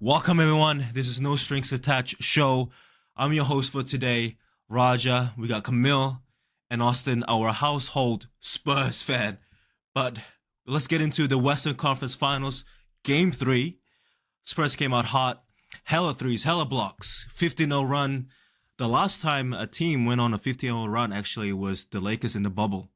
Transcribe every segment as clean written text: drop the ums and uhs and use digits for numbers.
Welcome, everyone. This is No Strings Attached show. I'm your host for today, Raja. We got Camille and Austin, our household Spurs fan. But let's get into the Western Conference Finals, Game 3. Spurs came out hot. Hella threes, hella blocks. 50-0 run. The last time a team went on a 50-0 run, actually, was the Lakers in the bubble.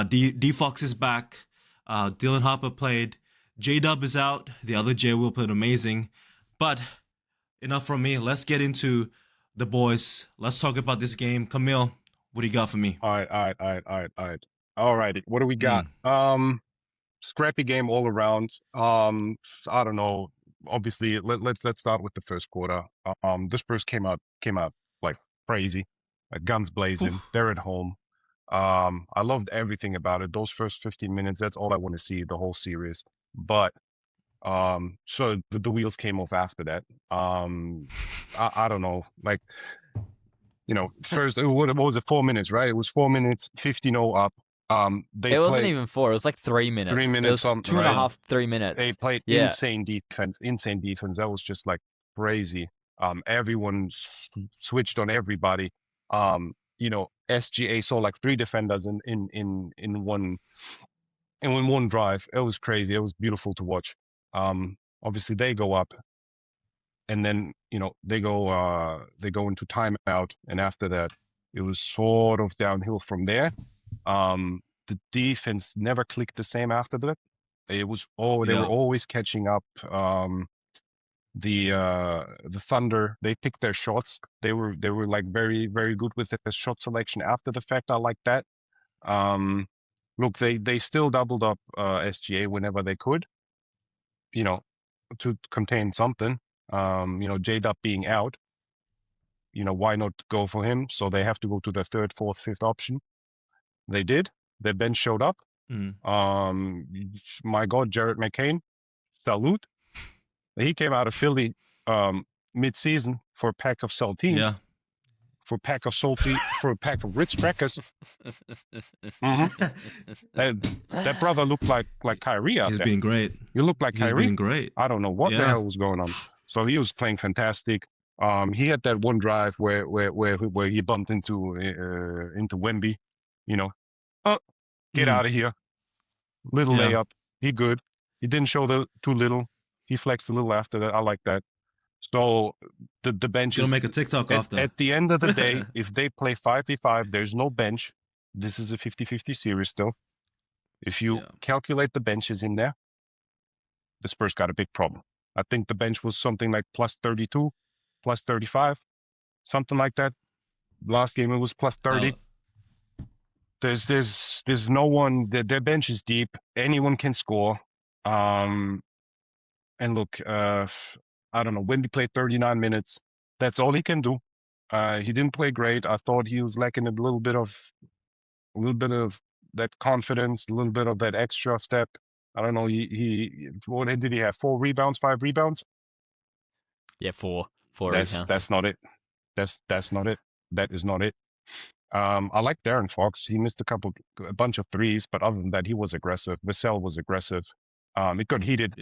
D-Fox is back. Dylan Harper played. J-Dub is out. The other J will played amazing. But enough from me. Let's get into the boys. Let's talk about this game. Camille, what do you got for me? All righty. What do we got? Scrappy game all around. I don't know. Obviously, let's start with the first quarter. The Spurs came out like crazy, like guns blazing. Oof. They're at home. I loved everything about it. Those first 15 minutes, that's all I want to see the whole series. But so the wheels came off after that. I don't know. Like, first what was it? 4 minutes, right? It was 4 minutes, 50-0 up. They It wasn't played even four. It was like 3 minutes. 3 minutes, It was something, two and a right? half, 3 minutes. They played Yeah. insane defense. That was just like crazy. Everyone switched on everybody. SGA saw like three defenders in one drive. It was crazy. It was beautiful to watch. Obviously they go up, and then they go into timeout, and after that it was sort of downhill from there. The defense never clicked the same after that. It was they were always catching up. The Thunder, they picked their shots. They were like very, very good with the shot selection after the fact. I like that. Look, they still doubled up SGA whenever they could, to contain something. J-Dub being out, why not go for him? So they have to go to the third, fourth, fifth option. They did. Their bench showed up. My God, Jared McCain, salute. He came out of Philly mid-season for a pack of saltines. Yeah. For a pack of Ritz crackers. That brother looked like Kyrie out He's there. been great. You look like Kyrie. He's been great. I don't know what the hell was going on. So he was playing fantastic. He had that one drive where he bumped into Wemby. Get out of here. Little layup. He good. He didn't show too little. He flexed a little after that. I like that. So the bench is gonna make a TikTok after. At the end of the day, if they play 5v5, there's no bench. This is a 50-50 series still. If you calculate the benches in there, the Spurs got a big problem. I think the bench was something like plus 32, plus 35, something like that. Last game it was plus 30. There's no one. Their bench is deep. Anyone can score. And look, I don't know. Wemby played 39 minutes. That's all he can do. He didn't play great. I thought he was lacking a little bit of that confidence, a little bit of that extra step. I don't know. What did he have? 4 rebounds, 5 rebounds? Yeah, four rebounds. That's not it. That's not it. That is not it. I like Darren Fox. He missed a bunch of threes, but other than that, he was aggressive. Vassell was aggressive. It got heated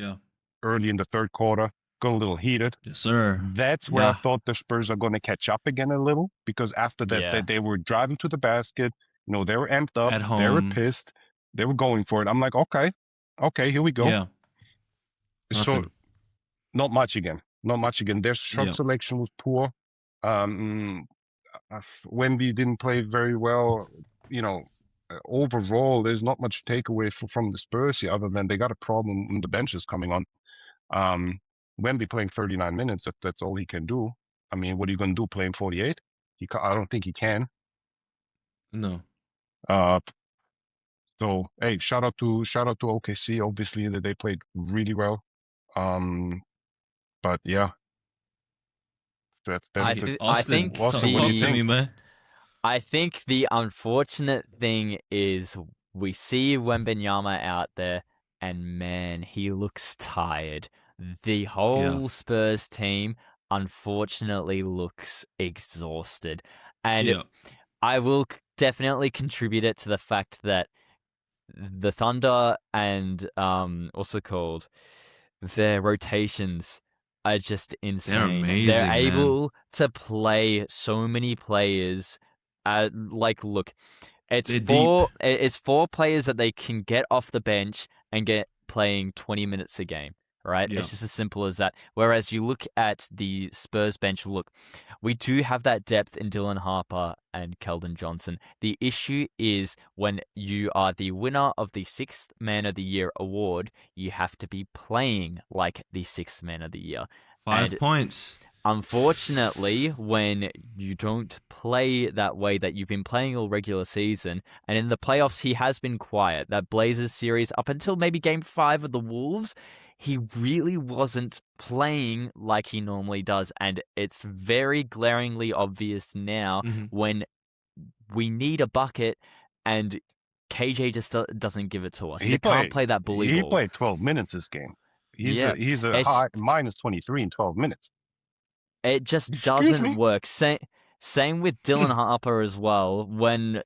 early in the third quarter. Got a little heated. Yes, sir. That's where I thought the Spurs are going to catch up again a little, because after that they were driving to the basket. They were amped up. At home. They were pissed. They were going for it. I'm like, okay, here we go. Yeah. So not much again. Their shot selection was poor. Wemby didn't play very well. Overall, there's not much takeaway from the Spurs here, other than they got a problem when the bench is coming on. Wemby playing 39 minutes, that's all he can do. I mean, what are you going to do, play him 48? I don't think he can. No. So, hey, shout out to OKC. Obviously, that they played really well. But yeah. I think talk to me, man. I think the unfortunate thing is we see Wembanyama out there, and man, he looks tired. The whole Spurs team, unfortunately, looks exhausted. And I will definitely contribute it to the fact that the Thunder and their rotations are just insane. amazing, They're man. able to play so many players. Look, They're deep. it's four players that they can get off the bench and get playing 20 minutes a game, right? Yeah. It's just as simple as that. Whereas you look at the Spurs bench, look, we do have that depth in Dylan Harper and Keldon Johnson. The issue is when you are the winner of the Sixth Man of the Year award, you have to be playing like the Sixth Man of the Year. 5 And points. unfortunately, when you don't play that way that you've been playing all regular season, and in the playoffs he has been quiet. That Blazers series up until maybe Game 5 of the Wolves, he really wasn't playing like he normally does, and it's very glaringly obvious now Mhm. when we need a bucket and KJ just doesn't give it to us. He can't play that bully He ball. played 12 minutes this game. He's Yeah, a it's- high minus 23 in 12 minutes. It just Excuse doesn't me? work. Same with Dylan Harper as well. When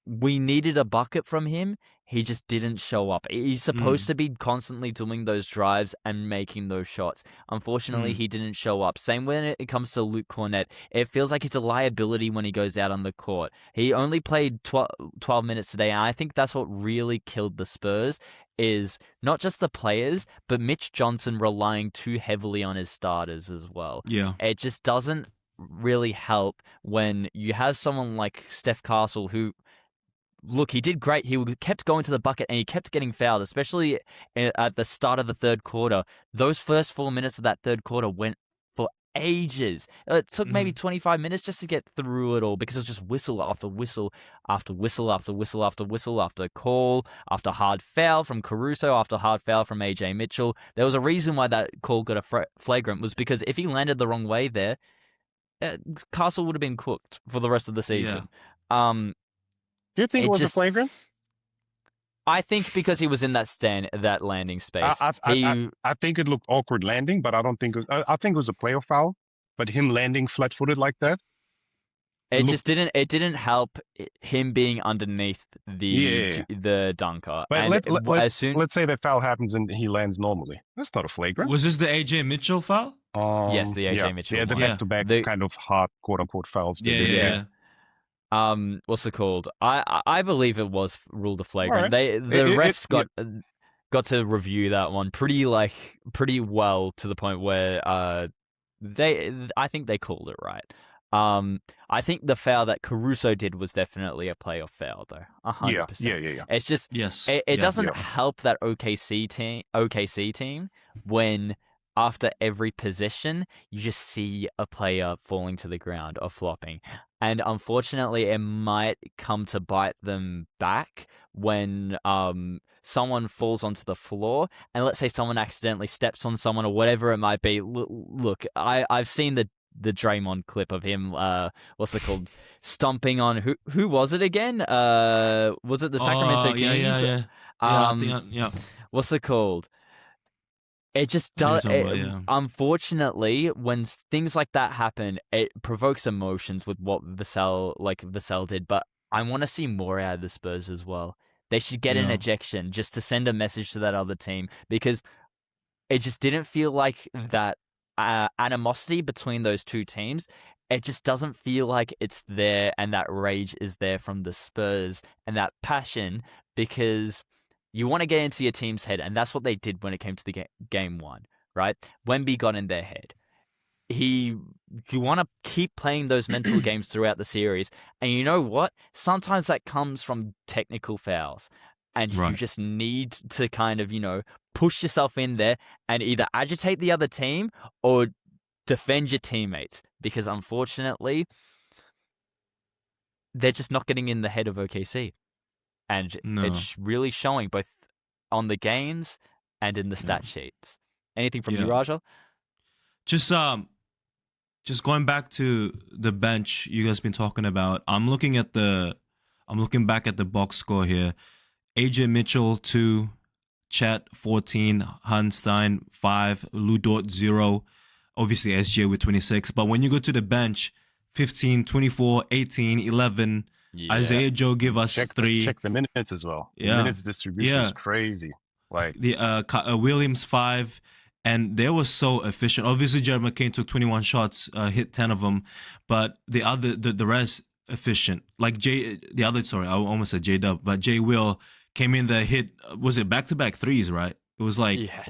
we needed a bucket from him, he just didn't show up. He's supposed to be constantly doing those drives and making those shots. Unfortunately, he didn't show up. Same when it comes to Luke Cornett. It feels like he's a liability when he goes out on the court. He only played 12 minutes today, and I think that's what really killed the Spurs, is not just the players, but Mitch Johnson relying too heavily on his starters as well. Yeah. It just doesn't really help when you have someone like Steph Castle who, look, he did great. He kept going to the bucket and he kept getting fouled, especially at the start of the third quarter. Those first 4 minutes of that third quarter went for ages. It took maybe 25 minutes just to get through it all because it was just whistle after whistle after whistle after whistle after whistle after call, after hard foul from Caruso, after hard foul from AJ Mitchell. There was a reason why that call got a flagrant, was because if he landed the wrong way there, Castle would have been cooked for the rest of the season. Do you think it was a flagrant? I think because he was in that landing space. I think it looked awkward landing, but I don't think I think it was a player foul. But him landing flat-footed like that, just didn't help him being underneath the dunker. But and let's say that foul happens and he lands normally. That's not a flagrant. Was this the AJ Mitchell foul? Yes, the AJ Mitchell. Yeah, the one. back-to-back kind of hard quote-unquote fouls. Yeah. What's it called? I believe it was ruled a flagrant. Right. The refs got to review that one pretty well, to the point where I think they called it right. I think the foul that Caruso did was definitely a playoff foul, though. 100%. Yeah. It's just it doesn't help that OKC team when after every possession you just see a player falling to the ground or flopping. And unfortunately, it might come to bite them back when someone falls onto the floor, and let's say someone accidentally steps on someone or whatever it might be. Look, I've seen the Draymond clip of him. What's it called? Stomping on who was it again? Was it the Sacramento Kings? Yeah. What's it called? It just does. Unfortunately, when things like that happen, it provokes emotions with what Vassell did. But I want to see more out of the Spurs as well. They should get an ejection just to send a message to that other team, because it just didn't feel like that animosity between those two teams. It just doesn't feel like it's there, and that rage is there from the Spurs and that passion, because you want to get into your team's head, and that's what they did when it came to the game one, right? Wemby got in their head. You want to keep playing those mental games throughout the series, and you know what? Sometimes that comes from technical fouls, and you just need to kind of, push yourself in there and either agitate the other team or defend your teammates, because unfortunately, they're just not getting in the head of OKC. And it's really showing both on the games and in the stat sheets. Anything from you, Raja? Just going back to the bench you guys been talking about. I'm looking back at the box score here. AJ Mitchell 2, Chet 14, Hanstein 5, Lou Dort 0. Obviously SGA with 26. But when you go to the bench, 15, 24, 18, 11. Yeah. Isaiah Joe give us 3. Check the minutes as well. Yeah. The minutes distribution is crazy. Like the Williams 5, and they were so efficient. Obviously, Jared McCain took 21 shots, hit 10 of them, but the rest efficient. Like I almost said J Dub, but Jay Will came in there, hit, was it back to back threes, right? It was like Yeah.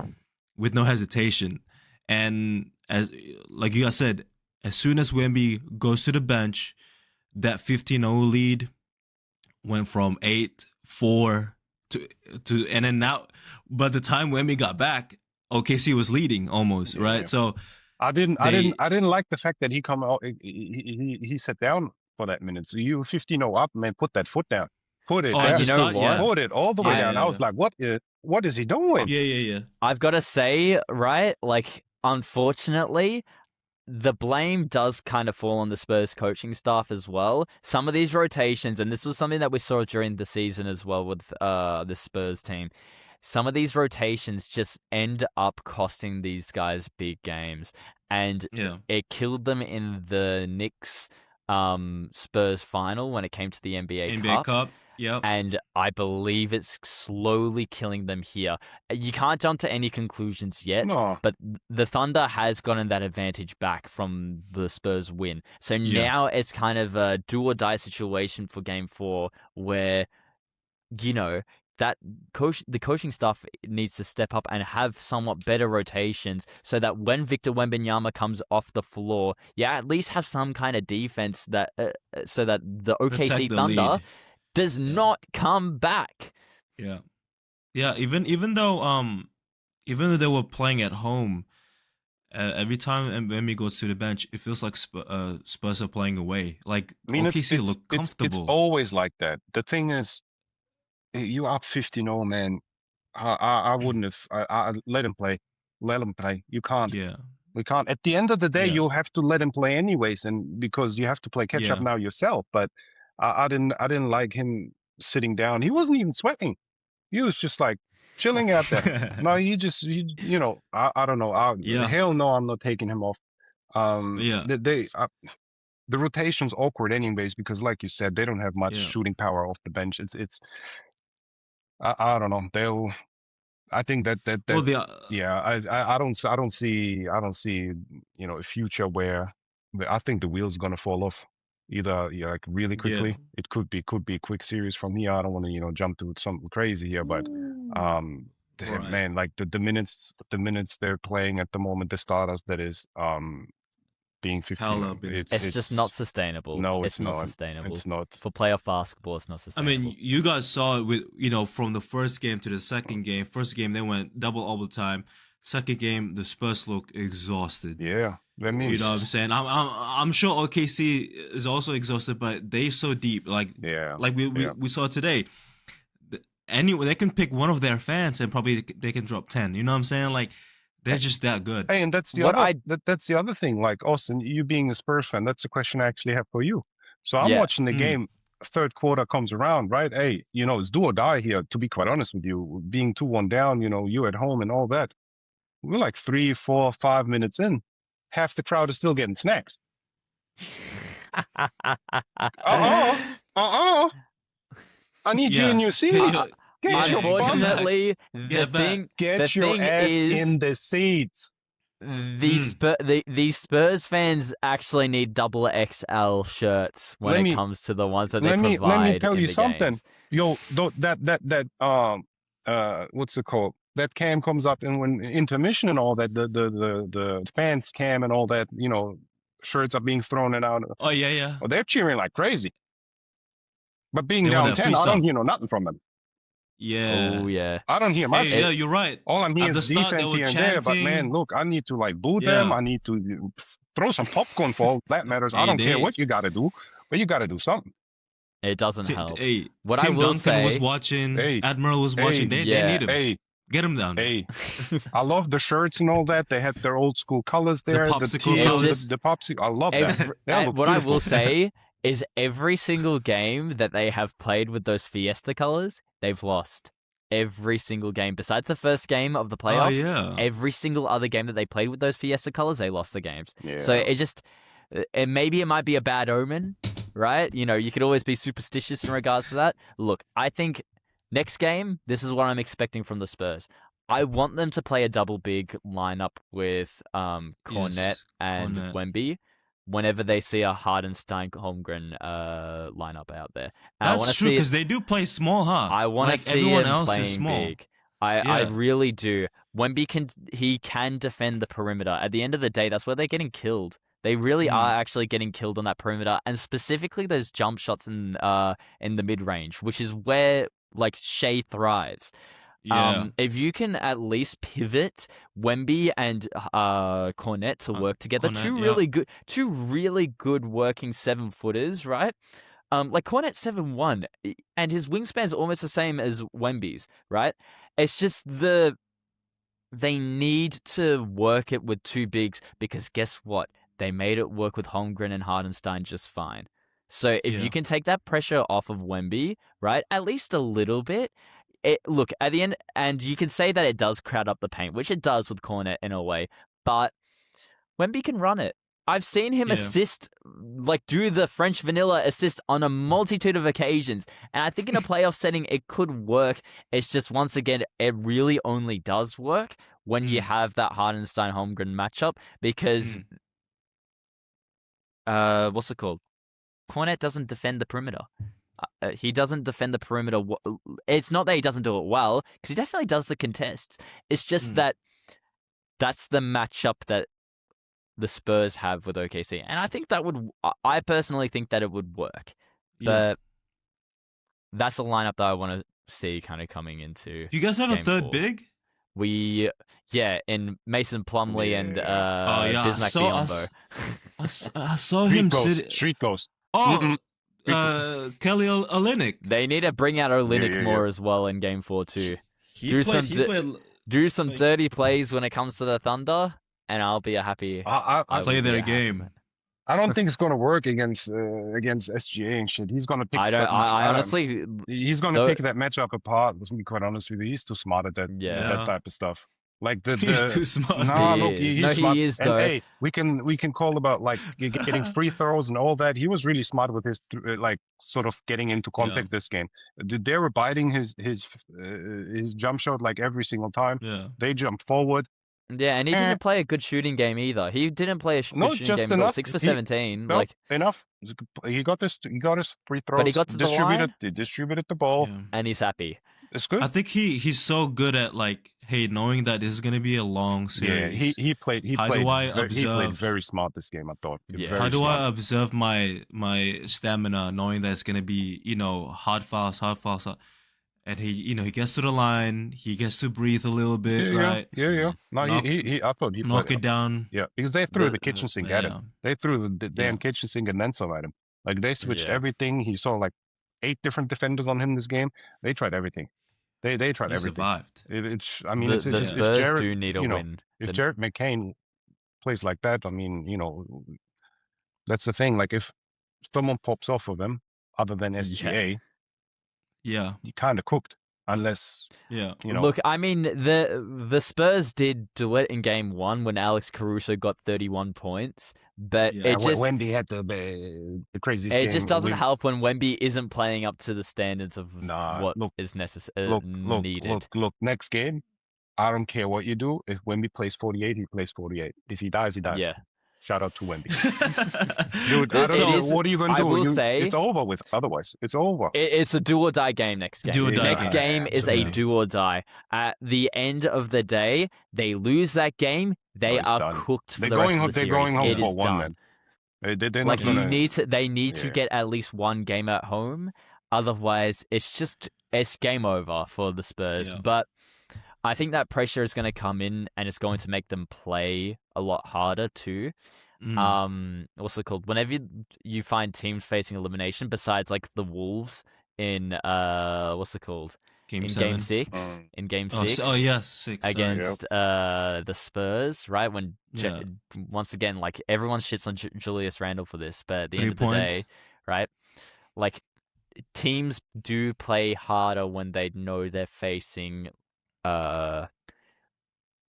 with no hesitation. And as like you guys said, as soon as Wemby goes to the bench, that 15-0 lead went from 8-4 to and then now, by the time Wemby got back, OKC was leading almost, Yeah. right? So I didn't like the fact that he come out. He sat down for that minute. So you 15-0 up, man, put that foot down. Put it oh, down. at the You know start, what? yeah. Put it all the way Yeah, down. yeah, I was like, what is he doing? Yeah. I've got to say, right, like, unfortunately, the blame does kind of fall on the Spurs coaching staff as well. Some of these rotations, and this was something that we saw during the season as well with the Spurs team, some of these rotations just end up costing these guys big games. And Yeah. it killed them in the Knicks Spurs final when it came to the NBA NBA Cup. Yep. and I believe it's slowly killing them here. You can't jump to any conclusions yet, No. but the Thunder has gotten that advantage back from the Spurs win. So Yeah. now it's kind of a do or die situation for Game 4 where, you know, that the coaching staff needs to step up and have somewhat better rotations so that when Victor Wembanyama comes off the floor, at least have some kind of defense that so that the OKC Protect the Thunder lead. does not come back. Yeah. Even though they were playing at home, every time Wemby goes to the bench, it feels like Spurs are playing away. Like I mean, OKC look it's comfortable. always like that. The thing is, you up 15-0, man. I wouldn't have. I let him play. Let him play. You can't. Yeah. We can't. At the end of the day, Yeah. you'll have to let him play anyways, and because you have to play catch up Yeah. now yourself. But I didn't like him sitting down. He wasn't even sweating. He was just like chilling out there. No, I don't know. Yeah. Hell no, I'm not taking him off. Yeah. The rotation's awkward anyways because, like you said, they don't have much Yeah. shooting power off the bench. I don't know. I think that Well, I don't see a future where I think the wheel's gonna fall off either like really quickly. Yeah. It could be a quick series from here. I don't want to jump to something crazy here, but Right. man, like the minutes they're playing at the moment, the starters that is being 15. Hella minutes. It's just not sustainable. No, it's it's not not. sustainable. It's not. For playoff basketball, it's not I sustainable. mean, you guys saw it with from the first game to the second game. First game they went double overtime. Second game the Spurs looked exhausted. Yeah, I mean, You know what I'm saying? I'm sure OKC is also exhausted, but they so deep. Like yeah, we saw today. Anyway, they can pick one of their fans and probably they can drop 10. You know what I'm saying? Like they're just that good. Hey, and that's the What that's the other thing. Like Austin, you being a Spurs fan, that's a question I actually have for you. So I'm Yeah. watching the game. Third quarter comes around, right? Hey, it's do or die here. To be quite honest with you, being 2-1 down, you at home and all that. We're like 3, 4, 5 minutes in. Half the crowd is still getting snacks. I need you in your seat. Get your bum- Unfortunately, Get back. Get the your thing ass is, in the seats. these Spurs fans actually need double XL shirts when it comes to the ones that they provide. Let me tell in you the something. games. Yo, what's it called? That cam comes up and when intermission and all that, the fans cam and all that, shirts are being thrown and out. Oh yeah. Oh, they're cheering like crazy. But being They want down that 10, I freestyle. don't hear nothing from them. Yeah. Oh yeah. I don't hear much. Hey, yeah, you're right. All I'm hearing At the is start, they defense were here and there. But man, chanting. look, I need to boo them. Yeah. I need to throw some popcorn for all that matters. I Hey, don't care they- what you got to do, but you got to do something. It doesn't help. Hey, What Tim I will Duncan say, was watching. Hey. Admiral was watching. They need him. Hey, Get him down. hey, I love the shirts and all that. They had their old school colors there. popsicle teal, colors. the popsicle. I love that. every, They look what I will beautiful. say is every single game that they have played with those Fiesta colors, they've lost. Every single game, besides the first game of the Oh playoffs, yeah. every single other game that they played with those Fiesta colors, they lost the games. Yeah. So it just, and maybe it might be a bad omen, right? You could always be superstitious in regards to that. Look, I think next game, this is what I'm expecting from the Spurs. I want them to play a double big lineup with Cornet Yes, and Cornet. Wemby whenever they see a Hardenstein Holmgren lineup out there. And I want That's to true see it. because they do play small, huh? I want to Like see everyone him else is playing small. big. I Yeah. really do. Wemby can defend the perimeter. At the end of the day, that's where they're getting killed. They really Mm. are actually getting killed on that perimeter, and specifically those jump shots in the mid range, which is where like Shea thrives. Yeah. If you can at least pivot Wemby and Cornet to work together, Cornet, two really good working 7-footers, right? Like Cornet's 7'1", and his wingspan's almost the same as Wemby's, right? It's just they need to work it with two bigs because guess what? They made it work with Holmgren and Hardenstein just fine. So if Yeah. you can take that pressure off of Wemby, right, at least a little bit, look, at the end, and you can say that it does crowd up the paint, which it does with Cornet in a way, but Wemby can run it. I've seen him Yeah. assist, like do the French vanilla assist on a multitude of occasions. And I think in a playoff setting, it could work. It's just, once again, it really only does work when you have that Hardenstein-Holmgren matchup because, what's it called? Cornet doesn't defend the perimeter. He doesn't defend the perimeter. It's not that he doesn't do it well, because he definitely does the contests. It's just that that's the matchup that the Spurs have with OKC. And I think I personally think that it would work. Yeah. But that's a lineup that I want to see kind of coming into. Do you guys have a Game third 4. big? In Mason Plumlee and Bismack I Biyombo. I saw him sit. Street close. Oh, Kelly Olynyk. They need to bring out Olynyk yeah. more as well in Game 4 too. He played. Do some like- dirty plays when it comes to the Thunder, and I'll be a happy. I Play will be their a happy game. man. I don't think it's gonna work against SGA and shit. He's gonna pick. I honestly, He's gonna pick that matchup apart. To be quite honest with you, he's too smart at that. Yeah. That type of stuff. Like He's too smart. No, He look, is. he's No, he smart. is, And though. hey, we can call about like getting free throws and all that. He was really smart with his like sort of getting into contact this game. They were biting his jump shot like every single time. Yeah. They jumped forward. Yeah, and he didn't play a good shooting game either. He didn't play a good shooting game at all. enough. 6 for He- 17. No, like, enough. He got his free throws. But he got to the line? He distributed the ball. Yeah. and he's happy. It's good. I think he's so good at like, hey, knowing that this is gonna be a long Yeah, series. he played. He How played. do I he played observe- very smart this game. I thought. Yeah. Very How do smart. I observe my stamina, knowing that it's gonna be hard fouls, and he gets to the line, he gets to breathe a little bit, right? Yeah. No, Knock- he. I thought he Knock played. it down. Yeah, because they threw the kitchen sink at yeah. him. They threw the damn Yeah. kitchen sink and then some at him. Like they switched Yeah. everything. He saw like 8 different defenders on him this game. They tried everything. They tried He everything. survived. It's. I mean, The, it's, the it's, Spurs it's Jared, do need a you know, win. If The- Jared McCain plays like that, I mean, that's the thing. Like if someone pops off of them, other than SGA, Yeah. you kind of cooked. Unless Yeah. Look, I mean, the Spurs did do it in Game 1 when Alex Caruso got 31 points, but Yeah, Wendy had the craziest it game. just doesn't help when Wemby isn't playing up to the standards of Nah, what look, is necessary Look, needed. look. Next game, I don't care what you do. If Wemby plays 48, he plays 48. If he dies, he dies. Yeah. Shout out to Wemby. Dude, I It don't know. is- What are you going I to do? will say- it's over with. Otherwise, it's over. It's a do or die game next game. Do or die Next game. game is a Absolutely. do or die. At the end of the day, they lose that game, they it's are done. cooked for They're the rest going of home. the They're series. going home It for is one, done. man. They're Like not gonna. they need to yeah. get at least one game at home. Otherwise, it's game over for the Spurs. Yeah. But I think that pressure is going to come in, and it's going to make them play a lot harder too. What's it called? Whenever you find teams facing elimination, besides like the Wolves in what's it called? Game in 7. Game 6. In Game 6. Yes, 6. sorry. Against the Spurs, right? When Yeah. once again, like everyone shits on Julius Randle for this, but at the 3 end of the points. day, right? Like teams do play harder when they know they're facing,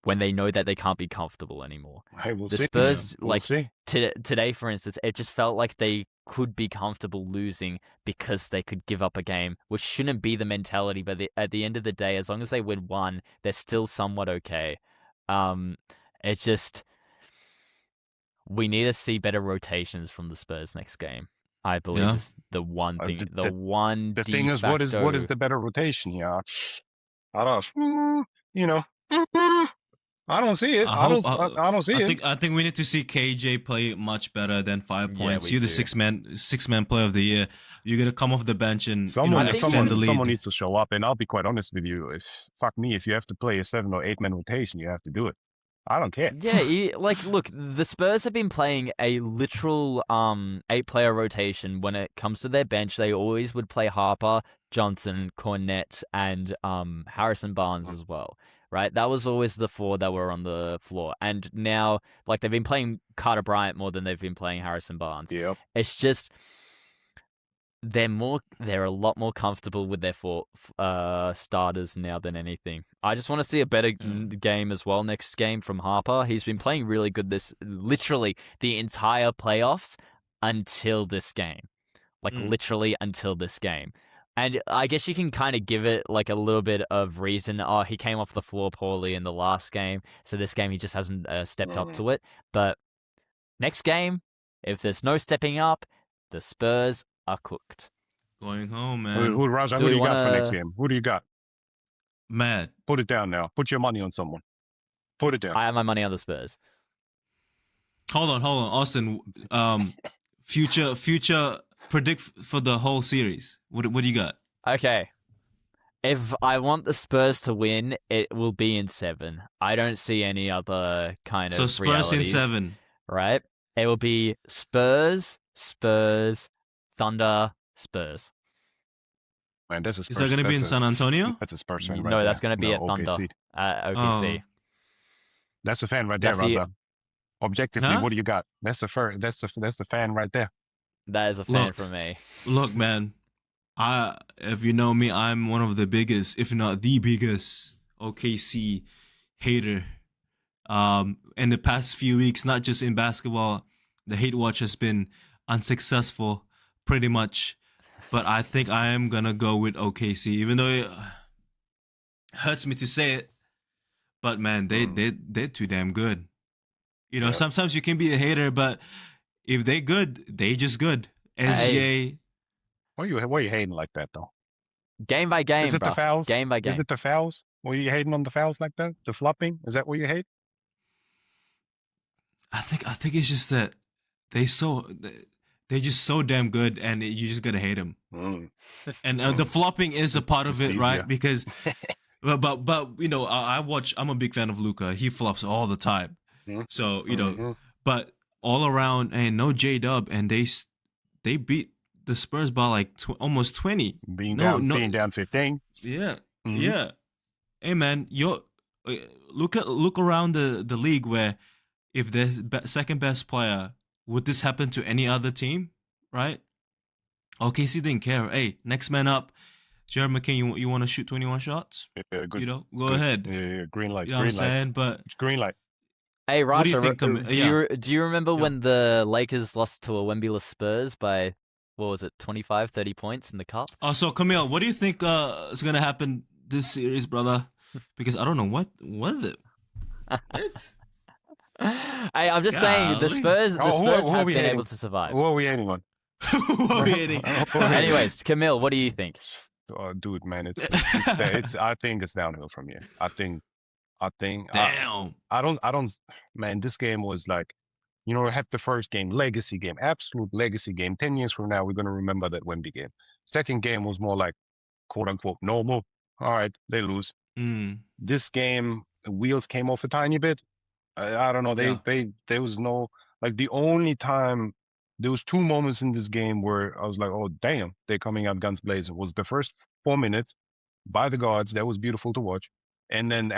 when they know that they can't be comfortable anymore. Hey, we'll The see. Spurs, We'll like see. today, for instance, it just felt like they could be comfortable losing because they could give up a game, which shouldn't be the mentality. But at the end of the day, as long as they win one, they're still somewhat okay. It's just we need to see better rotations from the Spurs next game. I believe Yeah. is the one thing. The, The the, one the de thing is, what is facto- the better rotation here? I don't, you know, I don't see it. I hope. I don't see it. I think we need to see KJ play much better than 5 Yeah, points. we You're the do. six man player of the year. You're gonna come off the bench and Someone extend the lead. someone needs to show up, and I'll be quite honest with you. Fuck me, if you have to play a 7 or 8 man rotation, you have to do it. I don't care. Yeah, look, the Spurs have been playing a literal 8-player rotation when it comes to their bench. They always would play Harper, Johnson, Cornette, and Harrison Barnes as well, right? That was always the 4 that were on the floor. And now, like, they've been playing Carter Bryant more than they've been playing Harrison Barnes. Yep. It's just they're a lot more comfortable with their 4 starters now than anything. I just want to see a better game as well next game from Harper. He's been playing really good literally the entire playoffs until this game. Like literally until this game. And I guess you can kind of give it like a little bit of reason. Oh, he came off the floor poorly in the last game, so this game he just hasn't stepped up to it. But next game, if there's no stepping up, the Spurs are cooked. Going home, man. Raja, who do you got for next game? Who do you got? Mad. Put it down now. Put your money on someone. Put it down. I have my money on the Spurs. Hold on, Austin. Future predict for the whole series. What do you got? Okay. If I want the Spurs to win, it will be in 7. I don't see any other kind So of Spurs realities, in 7. right? It will be Spurs, Thunder, Spurs. Man, that's a Is Spurs, that going to be in San Antonio? That's a Spurs fan right No, there. that's going to be at OKC. Thunder. OKC. Oh. That's a fan right there, That's the- Raza. Objectively, Huh? what do you got? That's the fan right there. That is a fan Look. from me. Look, man. If you know me, I'm one of the biggest, if not the biggest, OKC hater. In the past few weeks, not just in basketball, the hate watch has been unsuccessful, pretty much. But I think I am gonna go with OKC, even though it hurts me to say it. But man, they're too damn good. You know, sometimes you can be a hater, but if they good, they just good. SGA. Why are you hating like that though? Game by game, Is it bro. the fouls? Game by game. Is it the fouls? Were you hating on the fouls like that? The flopping? Is that what you hate? I think it's just that they're just so damn good, and you just gotta hate them. And the flopping is a part of it, right? Because, but you know, I'm a big fan of Luka. He flops all the time. So you know, but all around, and no J-Dub, and they beat the Spurs by like almost 20. Being down 15. Yeah, yeah. Hey man, look around the league where if the second best player, would this happen to any other team, right? OKC didn't care. Hey, next man up. Jared McCain, you want to shoot 21 shots? Yeah, good. You know, go ahead. Yeah, green light. You know what I'm saying? But it's green light. Hey, What do you Rasha, think, do you remember when the Lakers lost to a Wembley Spurs by, what was it, 25, 30 points in the cup? Oh, so Camille, what do you think is gonna happen this series, brother? Because I don't know what is it. What? Hey, I'm just saying the Spurs have been able to survive. Who are we hating on? Who are we hating? Anyways, Camille, what do you think? Dude, man, it's I think it's downhill from here. I think. Damn. I don't. Man, this game was like, you know, have the first game, legacy game, absolute legacy game. 10 years from now, we're gonna remember that Wemby game. Second game was more like, quote unquote, normal. All right, they lose. This game, the wheels came off a tiny bit. I don't know. There was no, like, the only time there was 2 moments in this game where I was like, oh damn, they're coming out guns blazing. Was the first 4 minutes by the guards. That was beautiful to watch. And then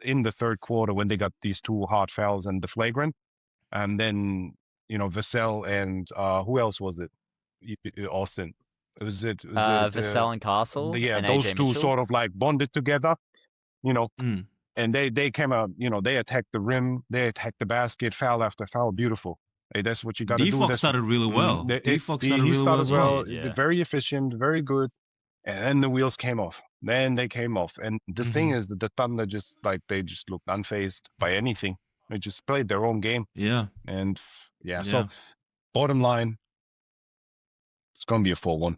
in the third quarter when they got these 2 hard fouls and the flagrant, and then you know Vassell and who else was it? Austin. Was it Vassell and Castle? Yeah, and those AJ 2 Mitchell? sort of like bonded together, you know. And they came out, you know, they attacked the rim, they attacked the basket, foul after foul, beautiful. Hey, that's what you got to do. D-Fox That's started really well. D-Fox started he really well started as well. Did, yeah. very efficient, very good, and then the wheels came off. Then they came off, and the thing is that the Thunder just they just looked unfazed by anything. They just played their own game, Yeah. and yeah. Yeah. So bottom line, it's gonna be a 4-1.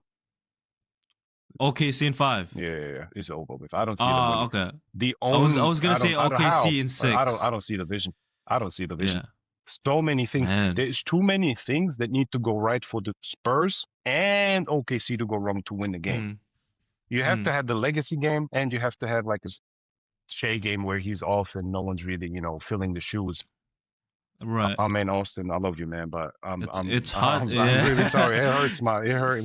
OKC in 5. Yeah, it's over with. I don't see them winning. Okay. The I was only gonna say I don't how, OKC in but 6. I don't see the vision. I don't see the vision. Yeah. So many things. Man. There's too many things that need to go right for the Spurs and OKC to go wrong to win the game. You have to have the legacy game, and you have to have like a Shea game where he's off and no one's really, filling the shoes. Right. I mean, Austin, I love you, man, but it's hard. I'm Yeah. really sorry. It hurts,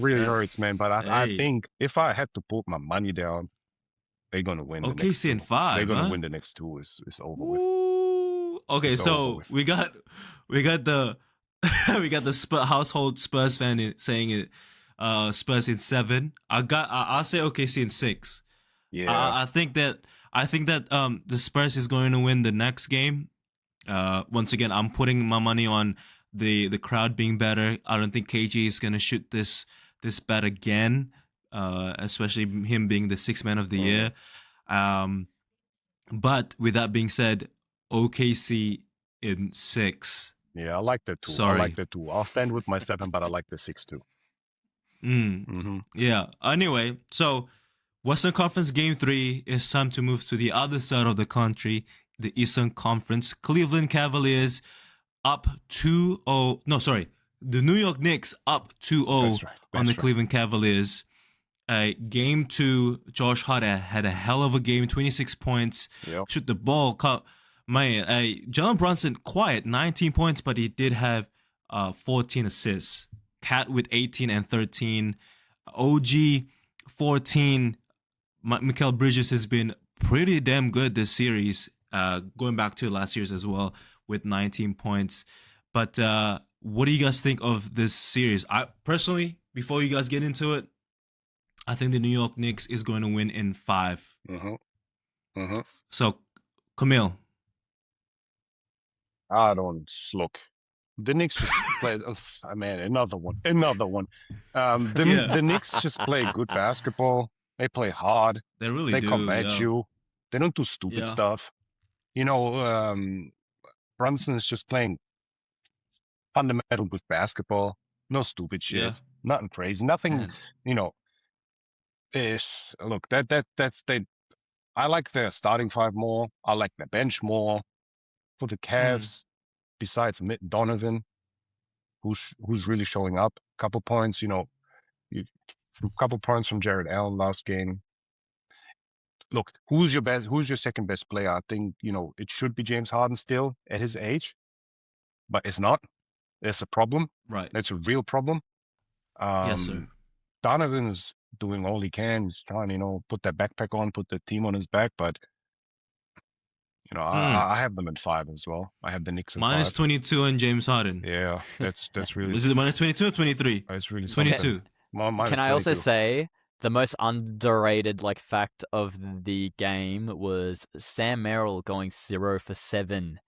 really Yeah. hurts, man. But I Hey. think if I had to put my money down, they're gonna win. The next OKC in two. 5. They're gonna huh? win the next two. It's over with. Ooh. Okay, It's over so with. we got the we got the household Spurs fan saying it. Spurs in 7. I'll say OKC in 6. Yeah. I think that the Spurs is going to win the next game. Once again, I'm putting my money on the crowd being better. I don't think KG is gonna shoot this bet again. Especially him being the 6th man of the year. But with that being said, OKC in 6. Yeah, I like that too. Sorry. I like that too. I'll stand with my 7, but I like the 6 too. Yeah. Anyway, so Western Conference Game 3, it's time to move to the other side of the country, the Eastern Conference. Cleveland Cavaliers up 2-0. No, sorry. The New York Knicks up 2-0 That's right. on the That's right. Cleveland Cavaliers. Game 2, Josh Hart had a hell of a game, 26 points. Yep. Shoot the ball. Man, Jalen Brunson, quiet, 19 points, but he did have 14 assists. Cat with 18 and 13. OG, 14. Mikal Bridges has been pretty damn good this series, going back to last year's as well, with 19 points. But what do you guys think of this series? I personally, before you guys get into it, I think the New York Knicks is going to win in 5. So, Camille. I don't look. The Knicks just play. Oh, man, another one. The Knicks just play good basketball. They play hard. They really They do. come at yeah. you. They don't do stupid Yeah. stuff. Brunson is just playing fundamental good basketball. No stupid shit. Yeah. Nothing crazy. Nothing. Man. Look, that's they. I like their starting 5 more. I like the bench more. For the Cavs, besides Donovan, who's really showing up. Couple points, couple points from Jared Allen last game. Look, who's your second best player? I think, it should be James Harden still at his age, but it's not. It's a problem. Right. That's a real problem. Yes, sir. Donovan's doing all he can. He's trying, put that backpack on, put the team on his back, but I have them at 5 as well. I have the Knicks at Minus 5. 22 on James Harden. Yeah, that's really. Is it minus 22 or 23? It's really 22. Can I also say the most underrated fact of the game was Sam Merrill going 0 for 7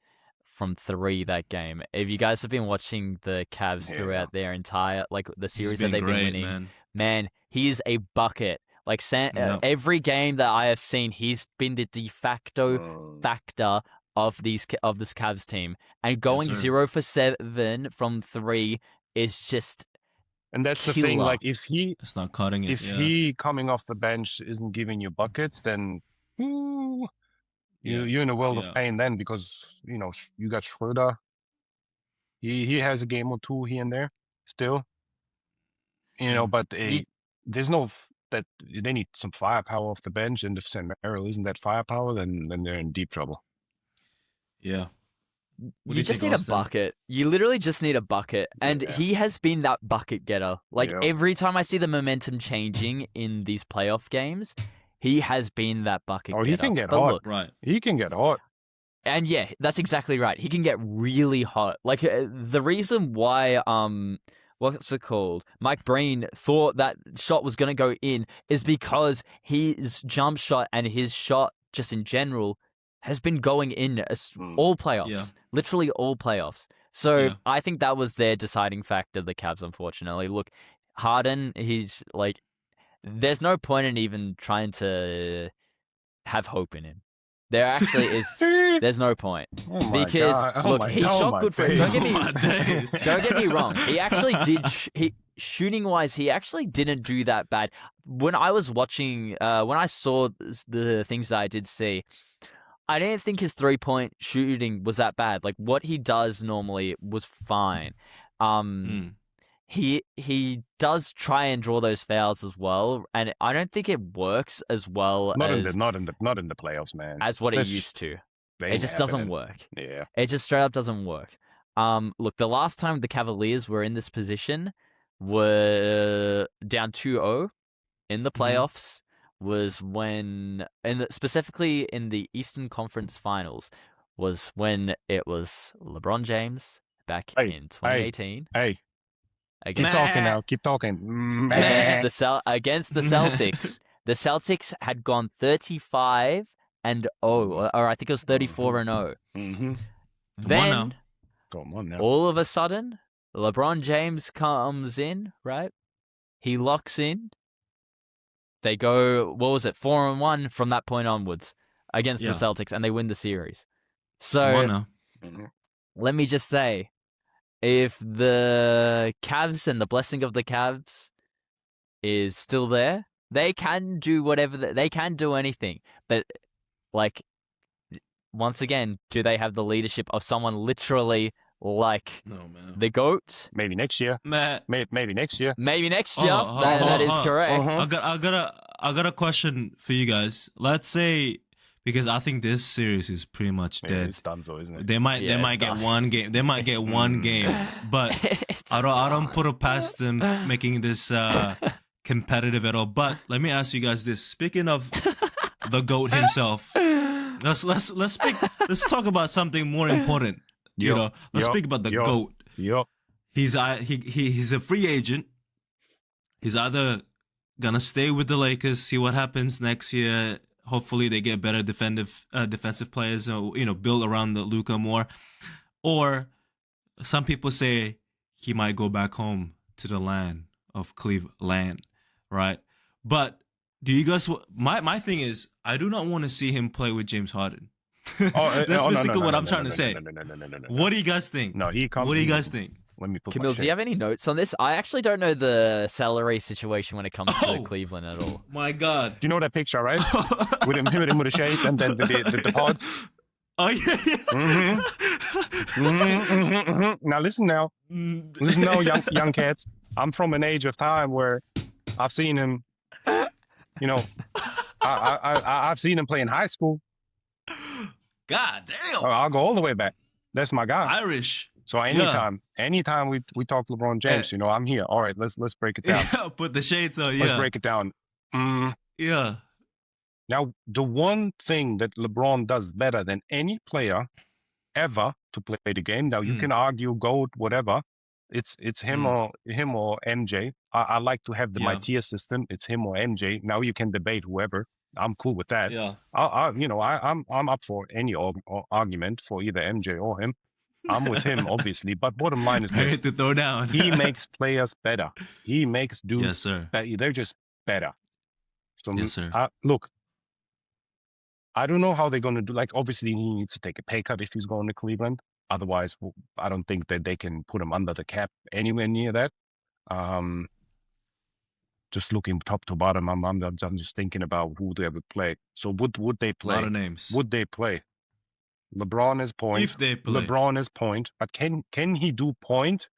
from 3 that game. If you guys have been watching the Cavs throughout their entire the series that they've been winning, man, he is a bucket. Every game that I have seen, he's been the de facto factor of this Cavs team. And going 0 for 7 from 3 is just And that's killer. the thing. If It's not cutting it. if he coming off the bench isn't giving you buckets, then you're in a world of pain. Then because you got Schroeder. He has a game or 2 here and there still. But there's no that they need some firepower off the bench, and if Sam Merrill isn't that firepower, then they're in deep trouble. Yeah. You just need a bucket. You literally just need a bucket. And he has been that bucket getter. Every time I see the momentum changing in these playoff games, he has been that bucket getter. He can get But hot. look, Right. He can get hot. and yeah, that's exactly right. He can get really hot. The reason why what's it called? Mike Breen thought that shot was going to go in is because his jump shot and his shot just in general has been going in all playoffs. Yeah. Literally all playoffs. So Yeah. I think that was their deciding factor, the Cavs, unfortunately. Look, Harden, he's like, there's no point in even trying to have hope in him. There actually is. There's no point. Oh my Because, God. Oh look, my, he oh shot my good for it. days. Don't get Oh my days. don't get me wrong. He actually did. Shooting wise, he actually didn't do that bad. When I was watching, when I saw the things that I did see, I didn't think his 3-point shooting was that bad. Like what he does normally was fine. He does try and draw those fouls as well, and I don't think it works as well Not as in the playoffs, man. as what it That's- used to. they It ain't just having doesn't it. work. Yeah. It just straight up doesn't work. Look, the last time the Cavaliers were in this position were down 2-0 in the playoffs was when, specifically in the Eastern Conference Finals, was when it was LeBron James back in 2018 Hey, keep against talking now. Keep talking. against the Celtics. The Celtics had gone 35-0, or I think it was 34-0. Mm-hmm. Then, Come on now. all of a sudden, LeBron James comes in, right? He locks in. They go, what was it, 4-1 from that point onwards against the Celtics, and they win the series. Come on So, now. let me just say, if the Cavs and the blessing of the Cavs is still there, they can do whatever, they can do anything. But, like, once again, do they have the leadership of someone literally like the GOAT? Maybe next year. Maybe next year. Maybe next year. That is correct. I got a question for you guys. Let's say, because I think this series is pretty much dead. It's Dunzo, isn't it? They might get one game. They might get one game, but I don't put it past them making this competitive at all. But let me ask you guys this: speaking of the GOAT himself, let's talk about something more important. Let's speak about the GOAT. Yup. He's a free agent. He's either gonna stay with the Lakers, see what happens next year. Hopefully, they get better defensive players, build around the Luka more. Or some people say he might go back home to the land of Cleveland, right? But do you guys? My thing is, I do not want to see him play with James Harden. That's basically what I'm trying to say. What do you guys think? No, he comes. What do you guys think? Let me put Camille, do you have any notes on this? I actually don't know the salary situation when it comes to Cleveland at all. My God. Do you know that picture, right? with him with the shades and then the pods. Oh yeah. Now listen now, young cats. I'm from an age of time where I've seen him. I've seen him play in high school. God damn. I'll go all the way back. That's my guy. Irish. So anytime we talk LeBron James, I'm here. All right, let's break it down. Yeah, put the shades on. Let's break it down. Yeah. Now, the one thing that LeBron does better than any player ever to play the game. Now, you can argue, GOAT, whatever. It's him or MJ. I like to have my tier system. It's him or MJ. Now you can debate whoever. I'm cool with that. Yeah. I'm up for any argument for either MJ or him. I'm with him, obviously. But bottom line is this: to throw down. he makes players better. He makes dudes. Yes, sir. They're just better. So yes, sir. Look, I don't know how they're going to do. Like, obviously, he needs to take a pay cut if he's going to Cleveland. Otherwise, I don't think that they can put him under the cap anywhere near that. Just looking top to bottom, I'm just thinking about who they would play. So would they play? A lot of names. Would they play? LeBron is point. If they play. LeBron is point. But can he do point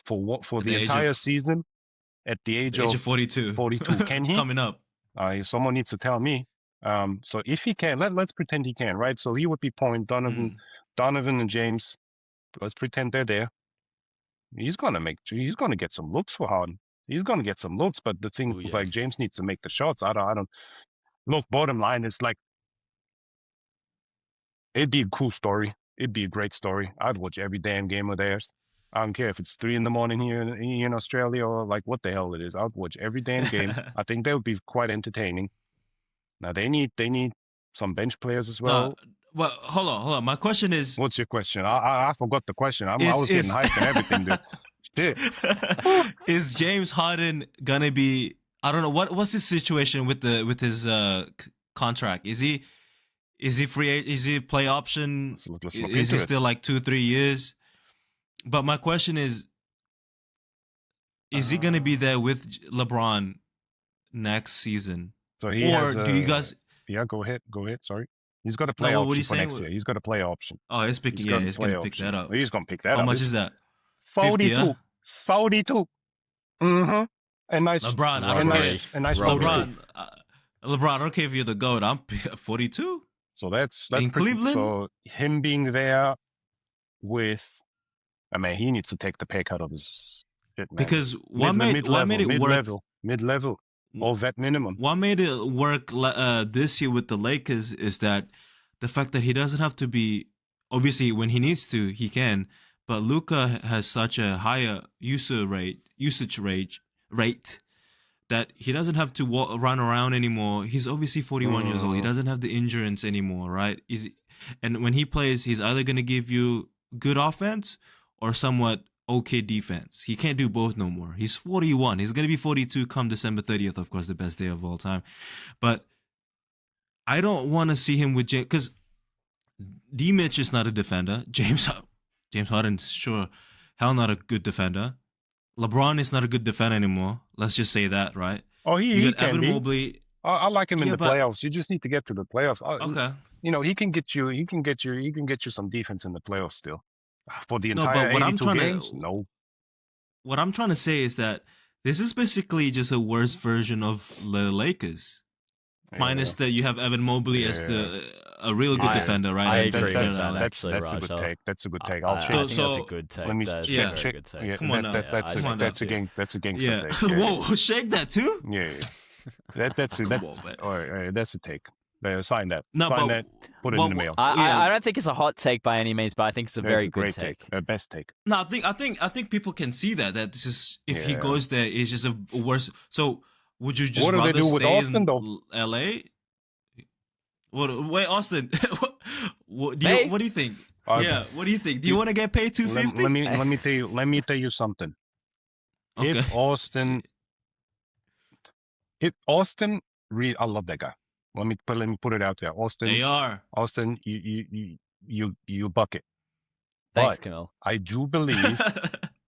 for the entire season at the age of 42? 42. Can he? Coming up. Someone needs to tell me. So if he can, let's pretend he can, right? So he would be point. Donovan and James. Let's pretend they're there. He's gonna get some looks for Harden. He's gonna get some looks, but the thing is, like, James needs to make the shots. I don't look. Bottom line is, like, it'd be a cool story. It'd be a great story. I'd watch every damn game of theirs. I don't care if it's 3 a.m. here in Australia or like what the hell it is. I'd watch every damn game. I think that would be quite entertaining. Now they need some bench players as well. Well, hold on. My question is, What's your question? I forgot the question. I was is getting hyped and everything, dude. Shit. is James Harden gonna be? I don't know what's his situation with his contract. Is he free? Is he play option? Let's look Is into he it. still like 2-3 years? But my question is he gonna be there with LeBron next season? So he Or has, do you guys? Yeah, go ahead. Sorry. He's got a play No, what are option you for saying? next year. He's got a play option. Oh, he's picking. He's Yeah, got a he's play gonna pick option. that up. He's gonna pick that How up. much is that? 42. 50, 42. Mm-hmm. A nice LeBron, I a don't care. nice, a nice Robbery. 42. LeBron, I don't care if you're the GOAT. I'm 42 So that's in pretty, Cleveland. so him being there with, I mean, he needs to take the pay cut of his shit, man. Because what made it work? Mid-level, all vet minimum. What made it work this year with the Lakers is that the fact that he doesn't have to be, obviously when he needs to he can, but Luka has such a higher usage rate that he doesn't have to run around anymore. He's obviously 41 years old. He doesn't have the endurance anymore, right? And when he plays, he's either going to give you good offense or somewhat okay defense. He can't do both no more. He's 41. He's going to be 42 come December 30th, of course, the best day of all time. But I don't want to see him with James, because D. Mitch is not a defender. James Harden's sure hell not a good defender. LeBron is not a good defender anymore. Let's just say that, right? Oh, You he got can Evan be. Mobley. I like him in Yeah, the but- playoffs. You just need to get to the playoffs. Okay. You know, he can get you some defense in the playoffs still. For the No, entire but what I'm 82 trying to- games, no. What I'm trying to say is that this is basically just a worse version of the Lakers. Minus that you have Evan Mobley as a really good defender, right? I And agree Jared with that, Allen. actually, That's a good Raj. take. That's a good take. I I'll think check. that's So- a good take. Let me That's check- a very good take. Yeah, Come on now. that's Come on now. that's a gangster Yeah. take. Yeah. Whoa, shake that too? Yeah. That's Come on, man. all right, that's a take. Sign that. No, Sign but that. Put it in the mail. I don't think it's a hot take by any means, but I think it's a That's very a good great take. Best take. No, I think people can see that this is, if he Yeah. goes there, it's just a worse. So would you just What do they rather do with stay Austin, in though? LA? Wait, Austin. what do you think? Yeah, what do you think? Do you want to get paid $250? Let me tell you something. Okay. If Austin, I love that guy. Let me put it out there. Austin, you bucket. Thanks, But Camille. I do believe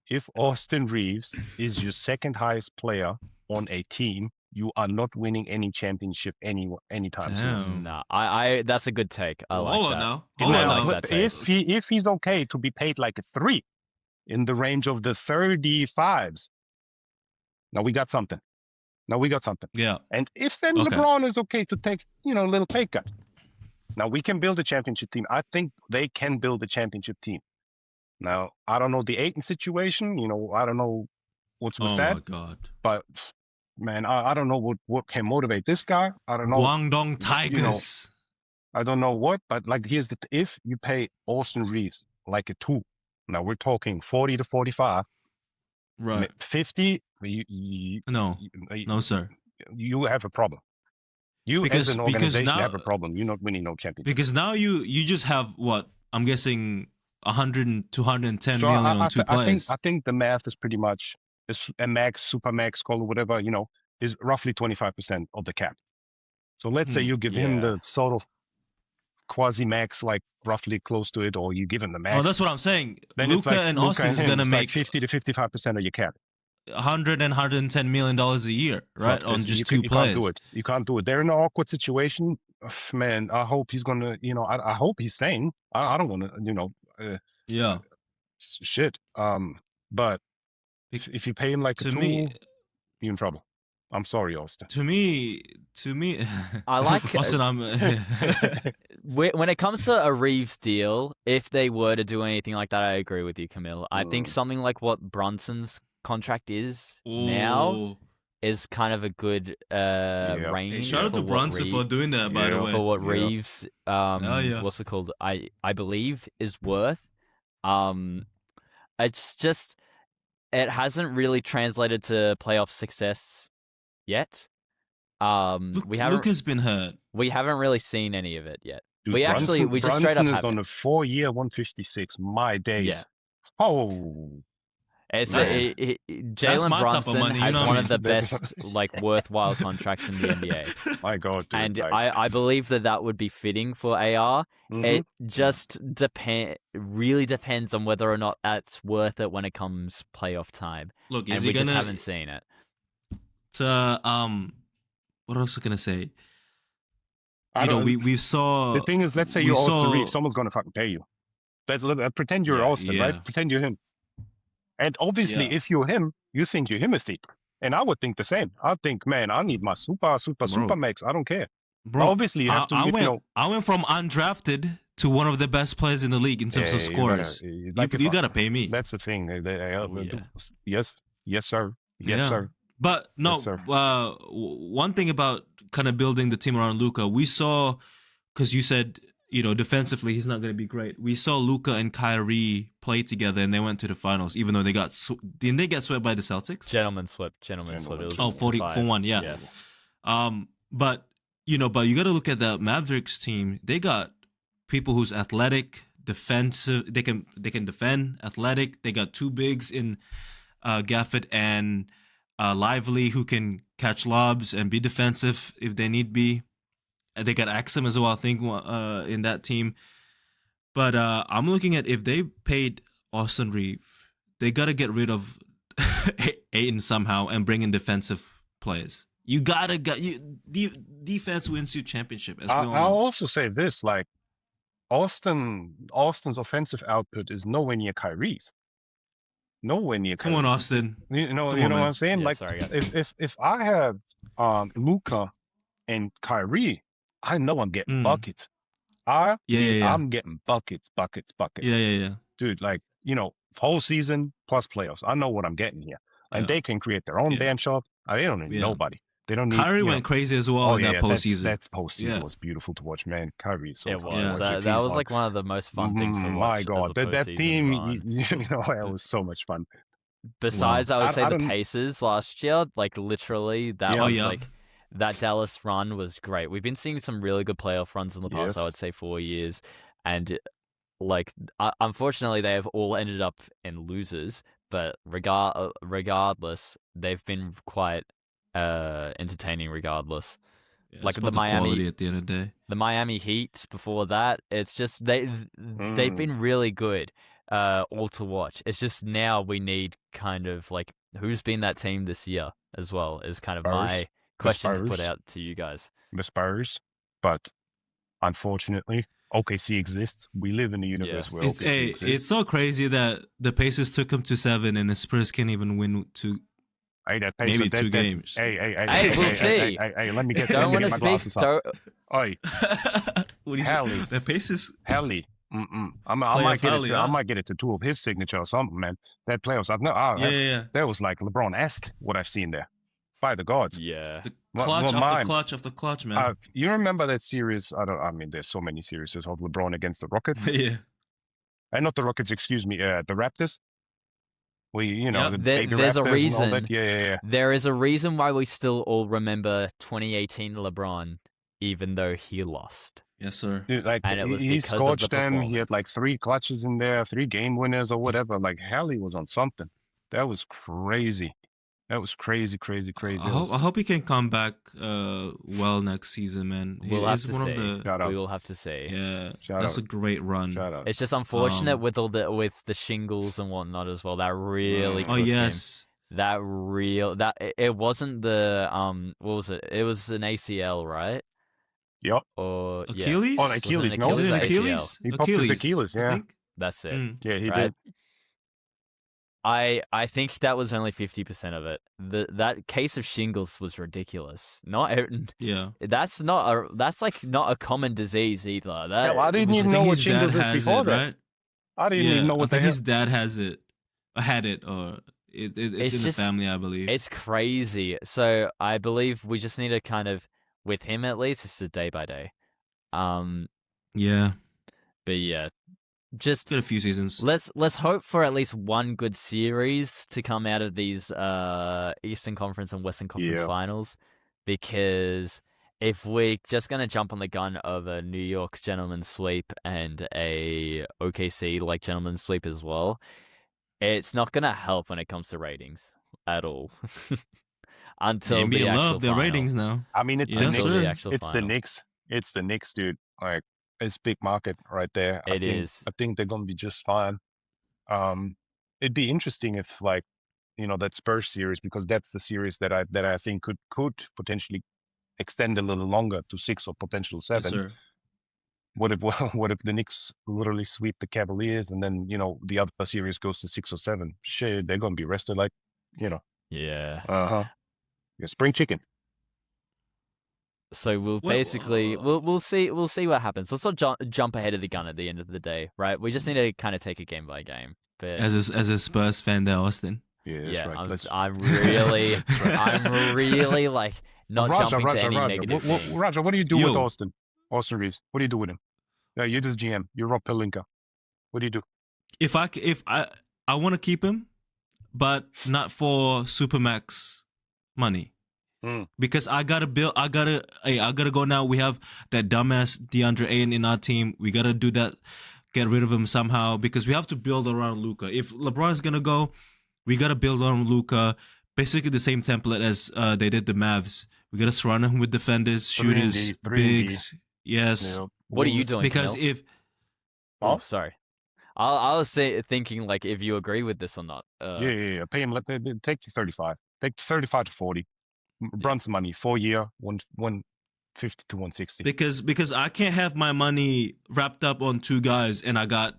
if Austin Reeves is your second highest player on a team, you are not winning any championship anytime soon. Damn. No, I that's a good take. I like Hold that. on now. I Hold on like now. that take. If he's okay to be paid like a 3 in the range of the 35s, now we got something. Yeah. And if then Okay. LeBron is okay to take, a little pay cut, now we can build a championship team. I think they can build a championship team. Now, I don't know the Ayton situation. I don't know what's with Oh that. my God. But, man, I don't know what can motivate this guy. I don't know. Guangdong Tigers. I don't know what, but like here's if you pay Austin Reeves like a 2, now we're talking 40 to 45, Right. 50. No, sir. You have a problem. You Because- as an because organization now- have a problem. You're not winning no championship. Because now you just have what? I'm guessing 100 and 210 So million on two players. I think the math is pretty much is a max, super max, call it whatever, is roughly 25% of the cap. So let's say you give him Yeah. the sort of quasi max, like roughly close to it, or you give him the max. Oh, that's what I'm saying. Then it's Luka like and Luka Austin is him, gonna it's make like 50 to 55% of your cap. 100 and 110 million dollars a year, right? So On you just can- two you players. can't do it. You can't do it. They're in an awkward situation. Ugh, man, I hope he's gonna. I hope he's staying. I don't want to. Yeah. Shit. But if you pay him like a To 2, me, you're in trouble. I'm sorry, Austin. to me, I like- Austin. When it comes to a Reeves deal, if they were to do anything like that, I agree with you, Camille. I think something like what Brunson's contract is now Ooh. is kind of a good Hey, range. shout out for to what Brunson for doing that, by the Yeah. way. for what Yeah. Reeves, yeah. what's it called? I believe is worth. It's just it hasn't really translated to playoff success yet. We haven't Luka's been hurt. we haven't really seen any of it yet. Dude, We just straight up Brunson is have on it. a 4-year 156. My days. Yeah. Oh, It's That's- Jalen my type of Brunson money, you has know what I one mean? of the That's- best worthwhile contracts in the NBA. my God, dude. And like, I believe that would be fitting for AR. mhm. It just really depends on whether or not that's worth it when it comes playoff time. Look, And is we he just gonna? haven't seen it. What else was I gonna say? I You know, don't. we saw. The thing is, let's say we you're Austin saw- Reeves, someone's gonna fucking pay you. Pretend you're Yeah, Austin, yeah. right? Pretend you're him. And obviously, Yeah. if you're him, you think you're Himothy. And I would think the same. I'd think, man, I need my super Bro. max. I don't care. Bro, Obviously, you have to, you know. I went from undrafted to one of the best players in the league in terms of scores. You gotta pay me. That's the thing. yeah. Yes, sir. Yes, Yeah. sir. But no, Yes, sir. one thing about kind of building the team around Luka, we saw, because you said, you know, defensively he's not going to be great. We saw Luka and Kyrie play together, and they went to the finals, even though they got didn't they get swept by the Celtics? Gentleman swept. It was Oh, 40-1, yeah. But you know, you got to look at the Mavericks team. They got people who's athletic, defensive. They can defend, athletic. They got two bigs in Gafford and Lively, who can catch lobs and be defensive if they need be. And they got Axum as well, I think, in that team. But I'm looking at, if they paid Austin Reeves, they got to get rid of Ayton somehow and bring in defensive players. You gotta defense wins you championship. As we all I'll know. also say this: like Austin's offensive output is nowhere near Kyrie's. Nowhere near. Come on, Kyrie. Austin. You know Come what on, man. I'm saying? Yeah, like, sorry, guys. if I have Luka and Kyrie, I know I'm getting Mm. buckets. Yeah. I'm getting buckets. Yeah. Dude, like, you know, whole season plus playoffs. I know what I'm getting here. And Yeah. they can create their own Yeah. damn shot. They don't need Yeah. nobody. They don't need. Kyrie you know- went crazy as well in that postseason. That postseason Yeah. was beautiful to watch, man. Kyrie is so It fun was. to watch. That He's was on. like one of the most fun things to watch. My as God, a that postseason team, run. you know, it was so much fun. Besides, I would say I the don't- Pacers last year, like literally, that Yeah. was Yeah. like that Dallas run was great. We've been seeing some really good playoff runs in the past, I Yes. would say 4 years, and like unfortunately, they have all ended up in losers. But regardless, they've been quite entertaining. Regardless, Yeah, like it's the about Miami- quality at the end of the day. the Miami Heat before that, it's just they've been really good. All to watch. It's just now we need kind of like who's been that team this year as well is kind of my Spurs. question to put Spurs. out to you guys. The Spurs, but unfortunately, OKC exists. We live in a universe where OKC exists. It's so crazy that the Pacers took them to 7 and the Spurs can't even win two. Hey, that Maybe Pacers, two games. Hey, we'll see. Hey, let me get Don't want my to speak. glasses up. Don't, Oi, What do you Hell, say? The Pacers. Helly. I might get it. I might get it to two of his signature or something, man. That playoffs, Yeah. that was like LeBron-esque what I've seen there. By the gods. yeah. The Well, clutch well, after mine- clutch after clutch, man. You remember that series? I mean, there's so many series of LeBron against the Rockets. Yeah. And not the Rockets, excuse me, the Raptors. You know, Yep. the There- baby there's a Raptors and all reason. that. Yeah. There is a reason why we still all remember 2018 LeBron, even though he lost. Yes, sir. Dude, like, And it was he because of the scorched them. He had performance. like 3 clutches in there, 3 game winners or whatever. Like, hell, he was on something. That was crazy. That was crazy. I hope he can come back well next season, man. We'll have He's to one see. of the Shout out. We will have to see. yeah. Shout That's out. a great run. Shout out. It's just unfortunate Um, with with the shingles and whatnot as well. That really Oh, Oh cooked him. yes. It wasn't the what was it? It was an ACL, right? Yep. Or yeah, Achilles? Oh, Was it Achilles, an no? Was it an or ACL? Achilles? He popped his Achilles, I yeah. think. That's it. Mm. Yeah, he Right? did. I think that was only 50% of it. That case of shingles was ridiculous. Yeah. That's like not a common disease either. That Hell, I didn't was even I know think what his dad shingles is has before it, that. right? I didn't even know I what the think hell. his dad has it. Had it, or it's It's in just- the family, I believe. It's crazy. So I believe we just need to kind of, with him at least, it's a day by day. Yeah. But yeah, just Got a few seasons. let's hope for at least one good series to come out of these Eastern Conference and Western Conference Yeah. finals, because if we're just gonna jump on the gun of a New York gentleman's sweep and a OKC like gentleman's sweep as well, it's not gonna help when it comes to ratings at all. The Until NBA the actual love their final. ratings now. I mean, it's Yeah, the that's Until Knicks. the true. actual It's the final. Knicks. It's the Knicks, dude. Like, it's big market right there. It is. I think they're gonna be just fine. It'd be interesting if, like, that Spurs series, because that's the series that I think could potentially extend a little longer to 6 or potential Yes, 7. sir. What if what if the Knicks literally sweep the Cavaliers and then the other series goes to 6 or 7? Shit, they're gonna be rested like, Yeah. uh-huh. Yeah, spring chicken. So we'll Well, basically we'll see what happens. Let's not jump ahead of the gun at the end of the day, right? We just need to kind of take it game by game. But as a Spurs fan there, Austin. Yeah, that's yeah, right. I'm really I'm really like not jumping to any negative things. Roger, what do you do with Yo. Austin Reeves? What do you do with him? Yeah, you're the GM. You're Rob Pelinka. What do you do? If I want to keep him, but not for Supermax money. Because I gotta go now. We have that dumbass DeAndre Ayton in our team. We gotta do that, get rid of him somehow, because we have to build around Luka. If LeBron's gonna go, we gotta build around Luka. Basically the same template as they did the Mavs. We gotta surround him with defenders, shooters, 3 bigs. Yes. Yeah. What are you doing? Because Camille? if Oh, sorry. I was thinking like if you agree with this or not. Yeah. Pay him. Take 35. Take 35 to 40. Brunson money, 4-year, 150 to 160. because I can't have my money wrapped up on 2 guys and I got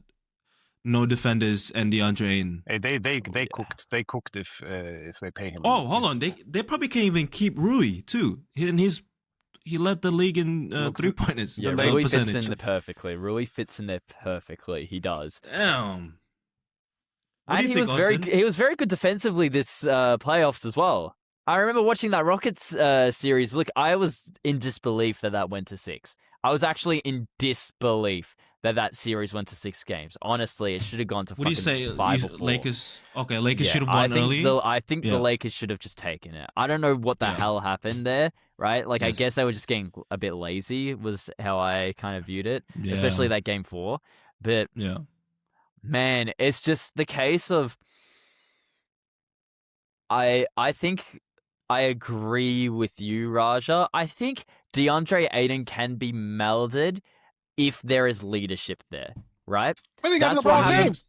no defenders and DeAndre Ayton. Hey, they cooked. They cooked if they pay him. Oh, hold on. They probably can't even keep Rui too. He led the league in 3-pointers. Yeah, Rui fits in there perfectly. Rui fits in there perfectly. He does. Damn. And he was very good defensively this playoffs as well. I remember watching that Rockets series. Look, I was in disbelief that went to 6. I was actually in disbelief that series went to 6 games. Honestly, it should have gone to What do you say? 5 or 4. Lakers? Okay, Lakers should have won early. I think the Lakers should have just taken it. I don't know what the hell happened there, right? Like, I guess they were just getting a bit lazy was how I kind of viewed it, especially that game 4. But, man, it's just the case of I think I agree with you, Raja. I think DeAndre Ayton can be melded if there is leadership there, right? But they got LeBron James.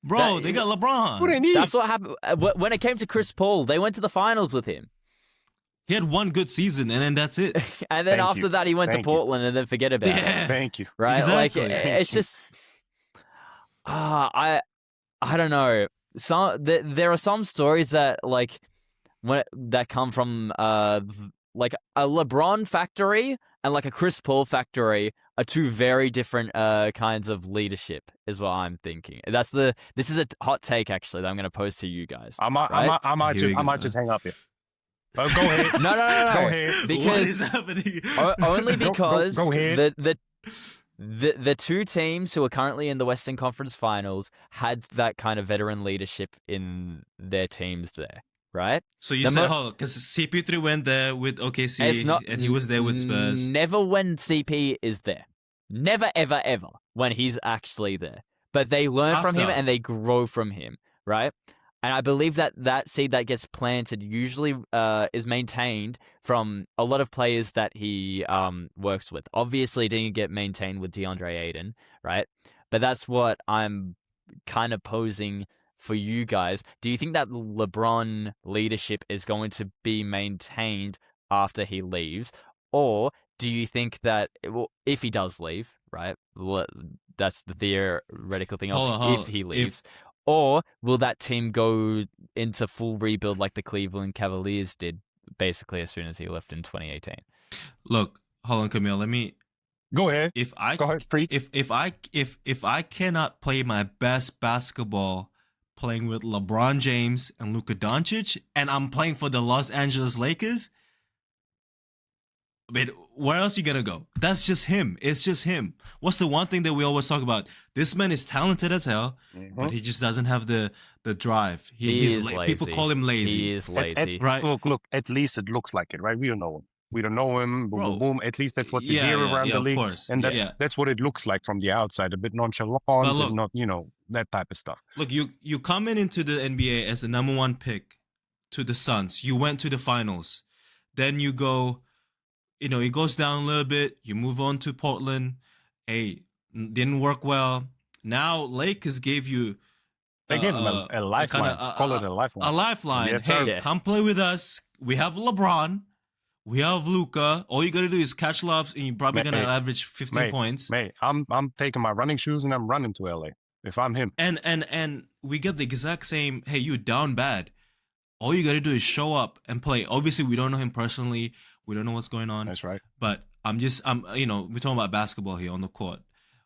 Bro, they got LeBron. Who they need? That's what happened. When it came to Chris Paul, they went to the finals with him. He had one good season, and then that's it. And then after that, he went to Portland and then forget about it. Thank you. Right? Exactly. Like, it's just... I don't know. There are some stories that, like... that come from like a LeBron factory and like a Chris Paul factory are 2 very different kinds of leadership is what I'm thinking. This is a hot take actually that I'm going to pose to you guys. I might just hang up here. Go ahead. No. Go ahead. Because what is happening? only because go ahead. the 2 teams who are currently in the Western Conference Finals had that kind of veteran leadership in their teams there. Right? So you said, hold on, because CP3 went there with OKC and he was there with Spurs. Never when CP is there. Never, ever, ever when he's actually there. But they learn from him and they grow from him, right? And I believe that seed that gets planted usually is maintained from a lot of players that he works with. Obviously, it didn't get maintained with DeAndre Ayton, right? But that's what I'm kind of posing for you guys. Do you think that LeBron leadership is going to be maintained after he leaves? Or do you think that if he does leave, right? That's the theoretical thing if he leaves. Or will that team go into full rebuild like the Cleveland Cavaliers did basically as soon as he left in 2018? Look, hold on, Camille. Let me go ahead. Go ahead, preach. If I cannot play my best basketball playing with LeBron James and Luka Doncic, and I'm playing for the Los Angeles Lakers, I mean, where else are you going to go? That's just him. It's just him. What's the one thing that we always talk about? This man is talented as hell, but he just doesn't have the drive. He's lazy. People call him lazy. He is lazy. Right? Look, at least it looks like it, right? We don't know him. We don't know him. Boom, boom, Bro, boom. At least that's what you hear around the of league, course. and Yeah. that's what it looks like from the outside. A bit nonchalant But and look, not, that type of stuff. look, you coming into the NBA as the number one pick to the Suns. You went to the finals. Then you go, it goes down a little bit. You move on to Portland. Hey, didn't work well. Now Lakers gave you They gave him a lifeline. Call it a lifeline. a lifeline. Yes, Hey, sir. Yeah. come play with us. We have LeBron. We have Luca. All you gotta do is catch lobs, and you're probably gonna average 15 points. Mate, I'm taking my running shoes and I'm running to LA if I'm him. And we get the exact same. Hey, you down bad. All you gotta do is show up and play. Obviously, we don't know him personally. We don't know what's going on. That's right. But we're talking about basketball here on the court.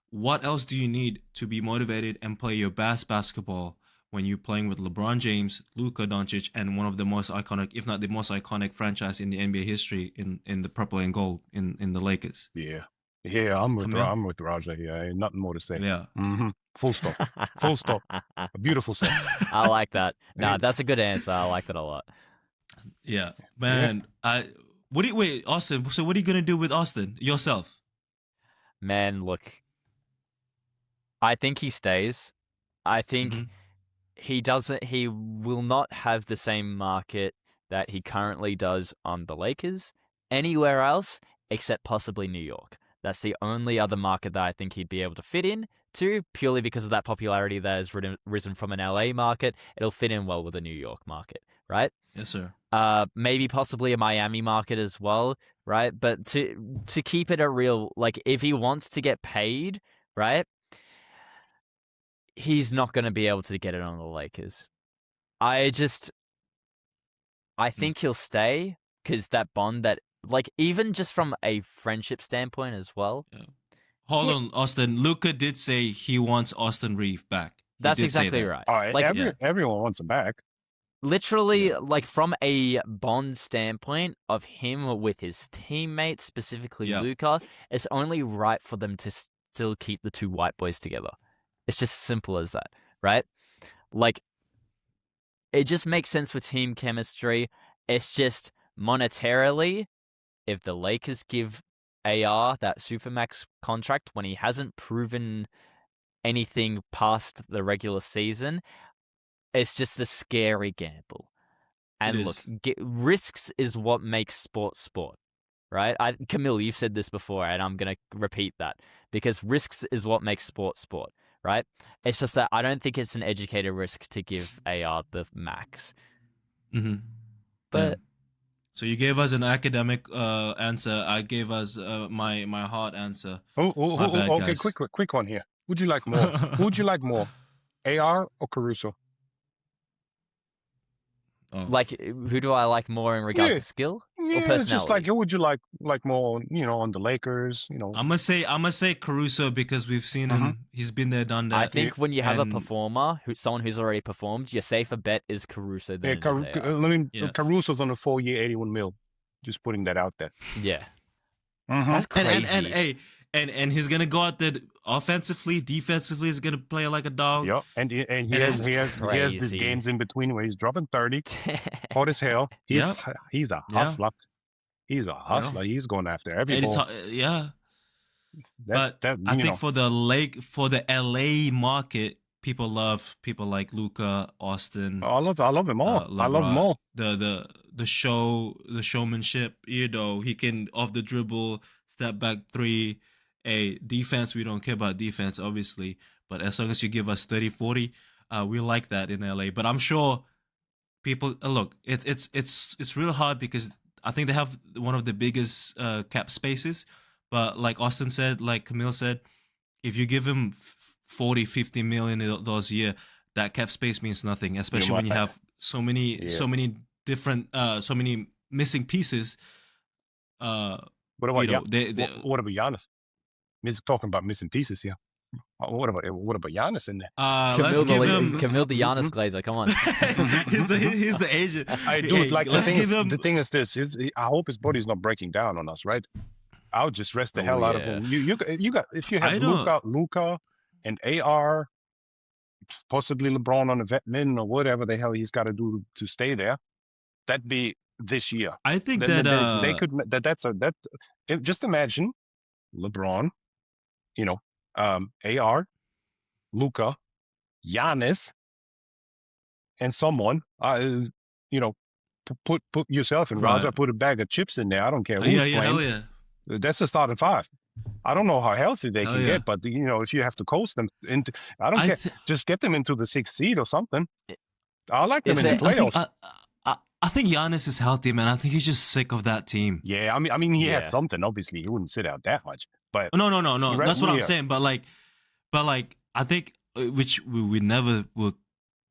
What else do you need to be motivated and play your best basketball when you're playing with LeBron James, Luka Doncic, and one of the most iconic, if not the most iconic franchise in the NBA history in the purple and gold in the Lakers? Yeah, I'm with Raja here. Ain't nothing more to say. Yeah. Full stop. Full stop. A beautiful set. I like that. No, that's a good answer. I like that a lot. Yeah, man. Wait, Austin. So what are you gonna do with Austin yourself? Man, look, I think he stays. I think he will not have the same market that he currently does on the Lakers anywhere else except possibly New York. That's the only other market that I think he'd be able to fit in to, purely because of that popularity that has risen from an LA market. It'll fit in well with a New York market, right? Yes, sir. Maybe possibly a Miami market as well, right? But to keep it a real, like, if he wants to get paid, right, he's not going to be able to get it on the Lakers. I think he'll stay because that bond that, like, even just from a friendship standpoint as well. Yeah. Hold on, Austin. Luka did say he wants Austin Reeves back. That's exactly right. All right, Like, everyone wants him back. literally, like, from a bond standpoint of him with his teammates, specifically Luka, it's only right for them to still keep the two white boys together. It's just simple as that, right? Like, it just makes sense for team chemistry. It's just monetarily, if the Lakers give AR that Supermax contract when he hasn't proven anything past the regular season, it's just a scary gamble. And look, risks is what makes sport, right? Camille, you've said this before, and I'm going to repeat that, because risks is what makes sport, right? It's just that I don't think it's an educated risk to give AR the max. But so you gave us an academic answer. I gave us my hard answer. Okay, quick one here. Would you like more? Who would you like more, AR or Caruso? Oh. Like, who do I like more in regards to skill or personality? Just like, who would you like more? On the Lakers. I'm gonna say Caruso because we've seen him. He's been there, done that. I think when you have a performer, someone who's already performed, your safer bet is Caruso than Caruso's on a 4-year, $81 million. Just putting that out there. Yeah, that's crazy. And he's gonna go out there offensively, defensively. He's gonna play like a dog. Yep, and he has these games in between where he's dropping 30, hot as hell. He's a hustler. He's a hustler. He's going after every ball. I think for the LA market, people love people like Luka, Austin. I love them all. LeBron, I love them all. The showmanship. He can off the dribble, step back three. Defense, we don't care about defense, obviously, but as long as you give us 30-40, we like that in LA. But I'm sure people look. It's real hard because I think they have one of the biggest cap spaces. But like Austin said, like Camille said, if you give him 40-50 million a year, that cap space means nothing, especially when you have so many different so many missing pieces. What about Giannis? Talking about missing pieces here. What about Giannis in there? Camille the Giannis Glazer. Come on. he's the agent. The thing is this. I hope his body's not breaking down on us, right? I would just rest the hell out of him. If you have Luka and AR, possibly LeBron on a vet min or whatever the hell he's got to do to stay there, that'd be this year. I think Then that they could just imagine LeBron, AR, Luca, Giannis, and someone, put yourself in, Raja, right. put a bag of chips in there. I don't care Yeah, who's yeah, playing. hell yeah, That's the starting five. I don't know how healthy they hell can yeah. get, but if you have to coast them into, I don't I care. th- Just get them into the 6th seed or something. I like them Is in the there? I think playoffs. I think Giannis is healthy, man. I think he's just sick of that team. Yeah, I mean, he had Yeah. something. Obviously, he wouldn't sit out that much. But No. That's what I'm yeah, saying. But like, I think which we never would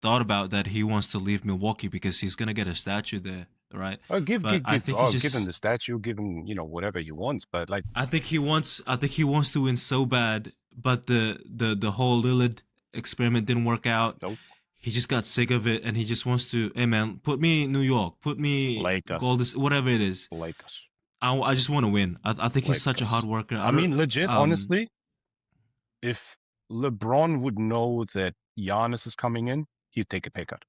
thought about that he wants to leave Milwaukee because he's gonna get a statue there, right? give But I think he give him just the statue, give him whatever he wants. But like, I think he wants to win so bad, but the whole Lillard experiment didn't work out. nope, He just got sick of it, and he just wants to, hey man, put me in New York, put me Lakers, Golden, whatever it is. Lakers, I just want to win. I think he's such a hard Lakers. worker. I mean, legit, honestly, if LeBron would know that Giannis is coming in, he'd take a pay cut.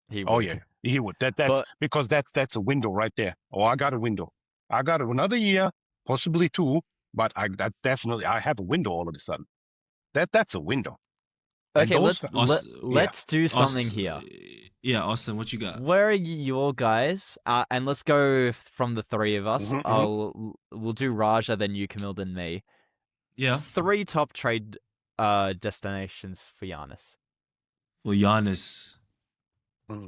He Oh would. yeah, he would. That's But because that's a window right there. Oh, I got a window. I got another year, possibly two, but I have a window all of a sudden. That's a window. And okay, those, let's do something here. Yeah, Austin, what you got? Where are your guys? And let's go from the three of us. We'll do Raja, then you, Camille, then me. Yeah, 3 top trade destinations for Giannis. well, Giannis.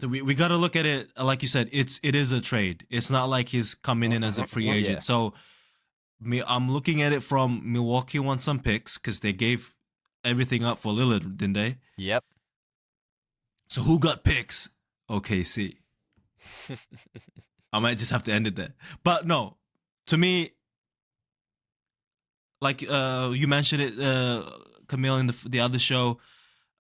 So we got to look at it like you said. It is a trade. It's not like he's coming in as a free agent. Yeah. So I'm looking at it from Milwaukee wants some picks because they gave everything up for Lillard, didn't they? Yep. So who got picks? OKC. I might just have to end it there. But no, to me, like you mentioned it, Camille, in the other show.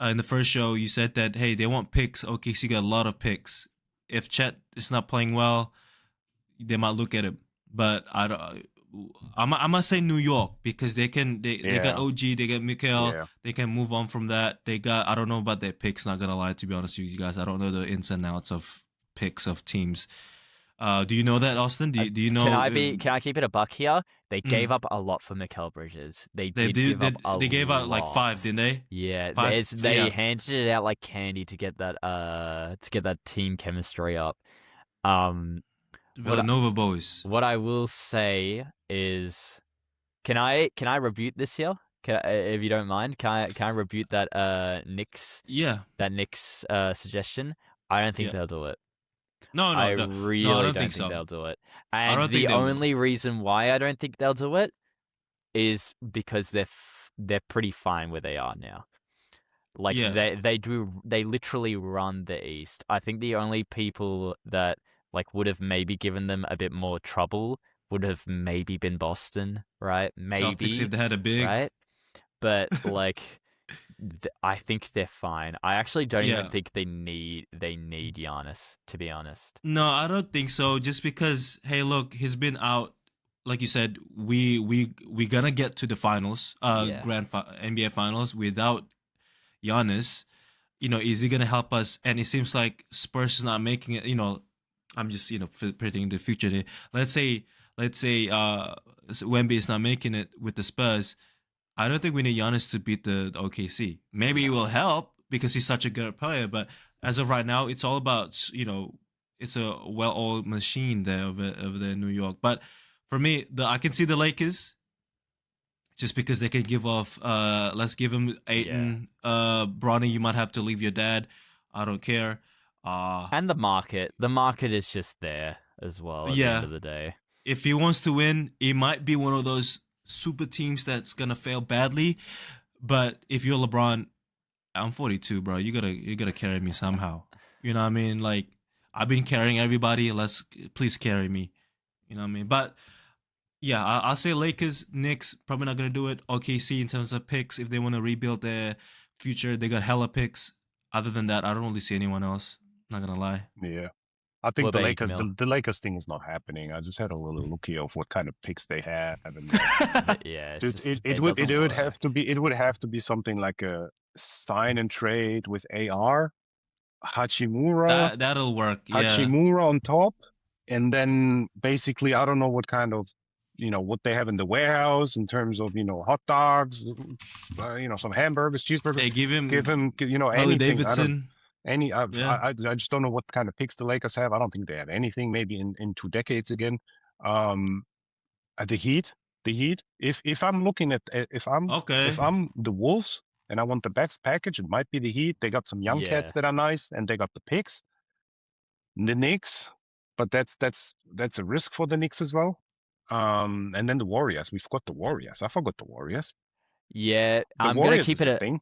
In the first show, you said that, hey, they want picks. OKC got a lot of picks. If Chet is not playing well, they might look at him. But I might say New York because they got OG, they got Mikhail, they can move on from that. They got, I don't know about their picks. Not gonna lie, to be honest with you guys, I don't know the ins and outs of picks of teams. Do you know that, Austin? Do you know? Can I keep it a buck here? They gave up a lot for Mikal Bridges. They gave out like 5, didn't they? Yeah, 5, they handed it out like candy to get that team chemistry up. Villanova boys. What I will say is, can I rebuke this here? If you don't mind, can I rebuke that Knicks suggestion? I don't think they'll do it. No, I really don't think they'll do it. And the only reason why I don't think they'll do it is because they're pretty fine where they are now. Like they literally run the East. I think the only people that like would have maybe given them a bit more trouble would have maybe been Boston, right? Maybe Celtics if they had a big, right? But like I think they're fine. I actually don't even think they need Giannis, to be honest. No, I don't think so. Just because, hey, look, he's been out. Like you said, we gonna get to the finals, NBA finals without Giannis. Is he gonna help us? And it seems like Spurs is not making it. I'm just predicting the future here. Let's say Wemby is not making it with the Spurs. I don't think we need Giannis to beat the OKC. Maybe it will help because he's such a good player, but as of right now, it's all about, it's a well-oiled machine there over there in New York. But for me, I can see the Lakers just because they can give off, let's give him Ayton. Bronny, you might have to leave your dad. I don't care. And the market is just there as well at the end of the day. If he wants to win, it might be one of those super teams that's gonna fail badly, but if you're LeBron, I'm 42, bro. You gotta carry me somehow. You know what I mean? Like I've been carrying everybody. Please carry me. You know what I mean? But yeah, I'll say Lakers, Knicks probably not gonna do it. OKC in terms of picks, if they want to rebuild their future, they got hella picks. Other than that, I don't really see anyone else. Not gonna lie. Yeah. I think the Lakers thing is not happening. I just had a little look here of what kind of picks they have, and it would have to be something like a sign and trade with AR, Hachimura. That'll work. Yeah. Hachimura on top, And then basically, I don't know what kind of, what they have in the warehouse in terms of, hot dogs, some hamburgers, cheeseburgers. Hey, give him Harley Anything. I don't Davidson. any. Yeah. I just don't know what kind of picks the Lakers have. I don't think they have anything. Maybe in 2 decades again. Um, the Heat. The Heat. If I'm looking at Okay. if I'm the Wolves and I want the best package, it might be the Heat. They got some young cats Yeah. that are nice, and they got the picks. The Knicks, but that's a risk for the Knicks as well. And then the Warriors. We've got the Warriors. I forgot the Warriors. Yeah, The I'm gonna Warriors keep is it a a thing.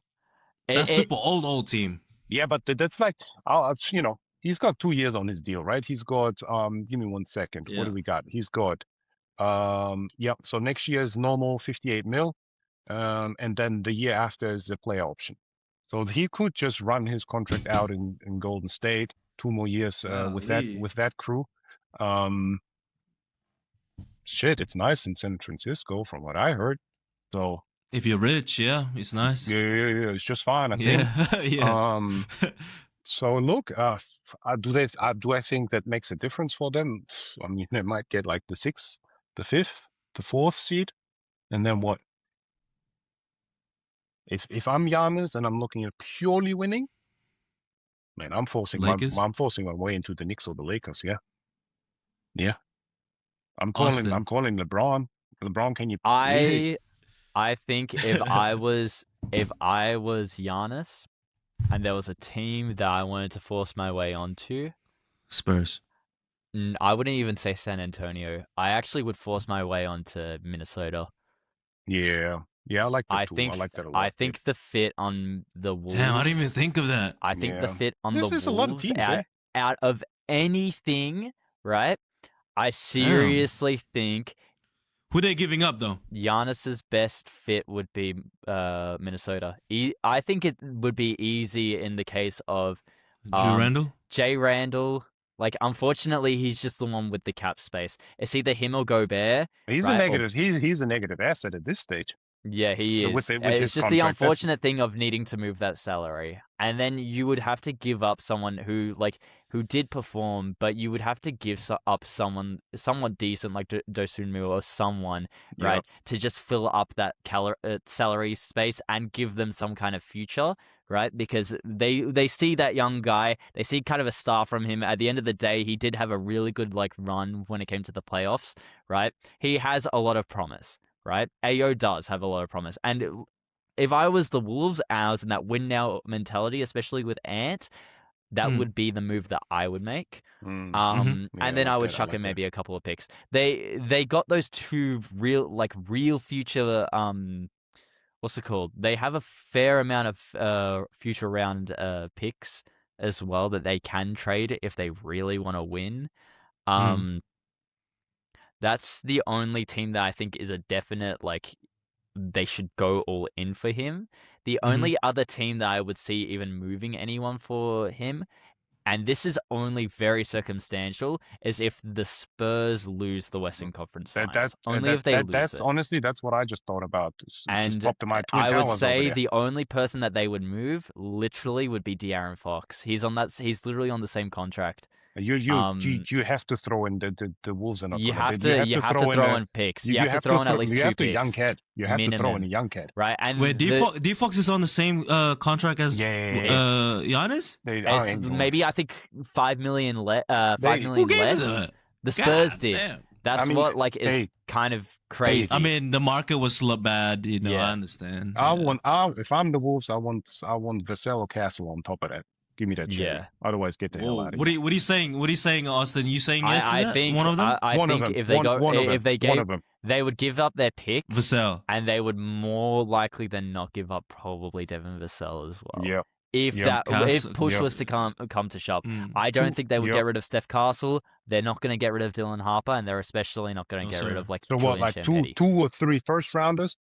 That's it, super old team. Yeah, but that's like, he's got 2 years on his deal, right? He's got give me 1 second. What Yeah. do we got? He's got yeah. So next year is normal 58 mil, and then the year after is a player option. So he could just run his contract out in Golden State, 2 more years with Golly. that crew. Um, Shit, it's nice in San Francisco from what I heard. So If you're rich, yeah, it's nice. yeah, it's just fine, I think. Yeah, yeah. So look, do I think that makes a difference for them? I mean, they might get like the sixth, the fifth, the fourth seed, and then what? If I'm Giannis and I'm looking at purely winning, man, I'm forcing Lakers? my way into the Knicks or the Lakers. Yeah, yeah. I'm Austin. calling LeBron. LeBron, can you? I think if I was Giannis and there was a team that I wanted to force my way onto, Spurs. I wouldn't even say San Antonio. I actually would force my way onto Minnesota. Yeah, I like that too. I like that a lot. I think the fit on the Wolves. Damn, I didn't even think of that. I think the Yeah. fit on There's the a lot of Wolves teams, eh? out of anything, right? I seriously think Who they giving up though? Giannis's best fit would be Minnesota. I think it would be easy in the case of Randall? Jay Randall. Like, unfortunately, he's just the one with the cap space. It's either him or Gobert. He's right? a negative. He's a negative asset at this stage. Yeah, he is. With It's his just the contract, unfortunate thing of needing to move that salary, and then you would have to give up someone who did perform, but you would have to give up someone decent like Dosunmu or someone, right, Yep. to just fill up that salary space and give them some kind of future, right? Because they see that young guy, they see kind of a star from him. At the end of the day, he did have a really good run when it came to the playoffs, right? He has a lot of promise. Right? AO does have a lot of promise. And if I was the Wolves, I was in that win now mentality, especially with Ant, that would be the move that I would make. Yeah, and then I would that. chuck in maybe a couple of picks. They got those two real future what's it called? They have a fair amount of future round picks as well that they can trade if they really want to win. That's the only team that I think is a definite, they should go all in for him. The only other team that I would see even moving anyone for him, and this is only very circumstantial, is if the Spurs lose the Western Conference Finals. If they lose that's it. Honestly, that's what I just thought about. And popped in my Twin I would Towers say over there. the only person that they would move literally would be De'Aaron Fox. He's literally on the same contract. You have to throw in the Wolves are not. You gonna have do- to throw in picks. You have to throw in at least you 2 have to picks. young cat. You have to throw in a minimum. young cat. Right? And Wait, D Fox is on the same contract as Yeah. Giannis? maybe I think 5 million Who less. gave that? The Spurs God did. damn. That's is kind of crazy. I mean, the market was bad, Yeah. I understand. If I'm the Wolves, I want Vassell or Castle on top of that. Give me that shit. Yeah. Otherwise, get the hell out of What here. are you saying? What are you saying, Austin? You saying yes to I that? think One of them? I One of think them. if they One of them. they would give up their picks, Vassell. and they would more likely than not give up probably Devin Vassell as well. Yeah. If push was to come to shove, I don't think they would get rid of Steph Castle. They're not going to get rid of Dylan Harper, and they're especially not going to get rid of So what, like Julian two or three first rounders?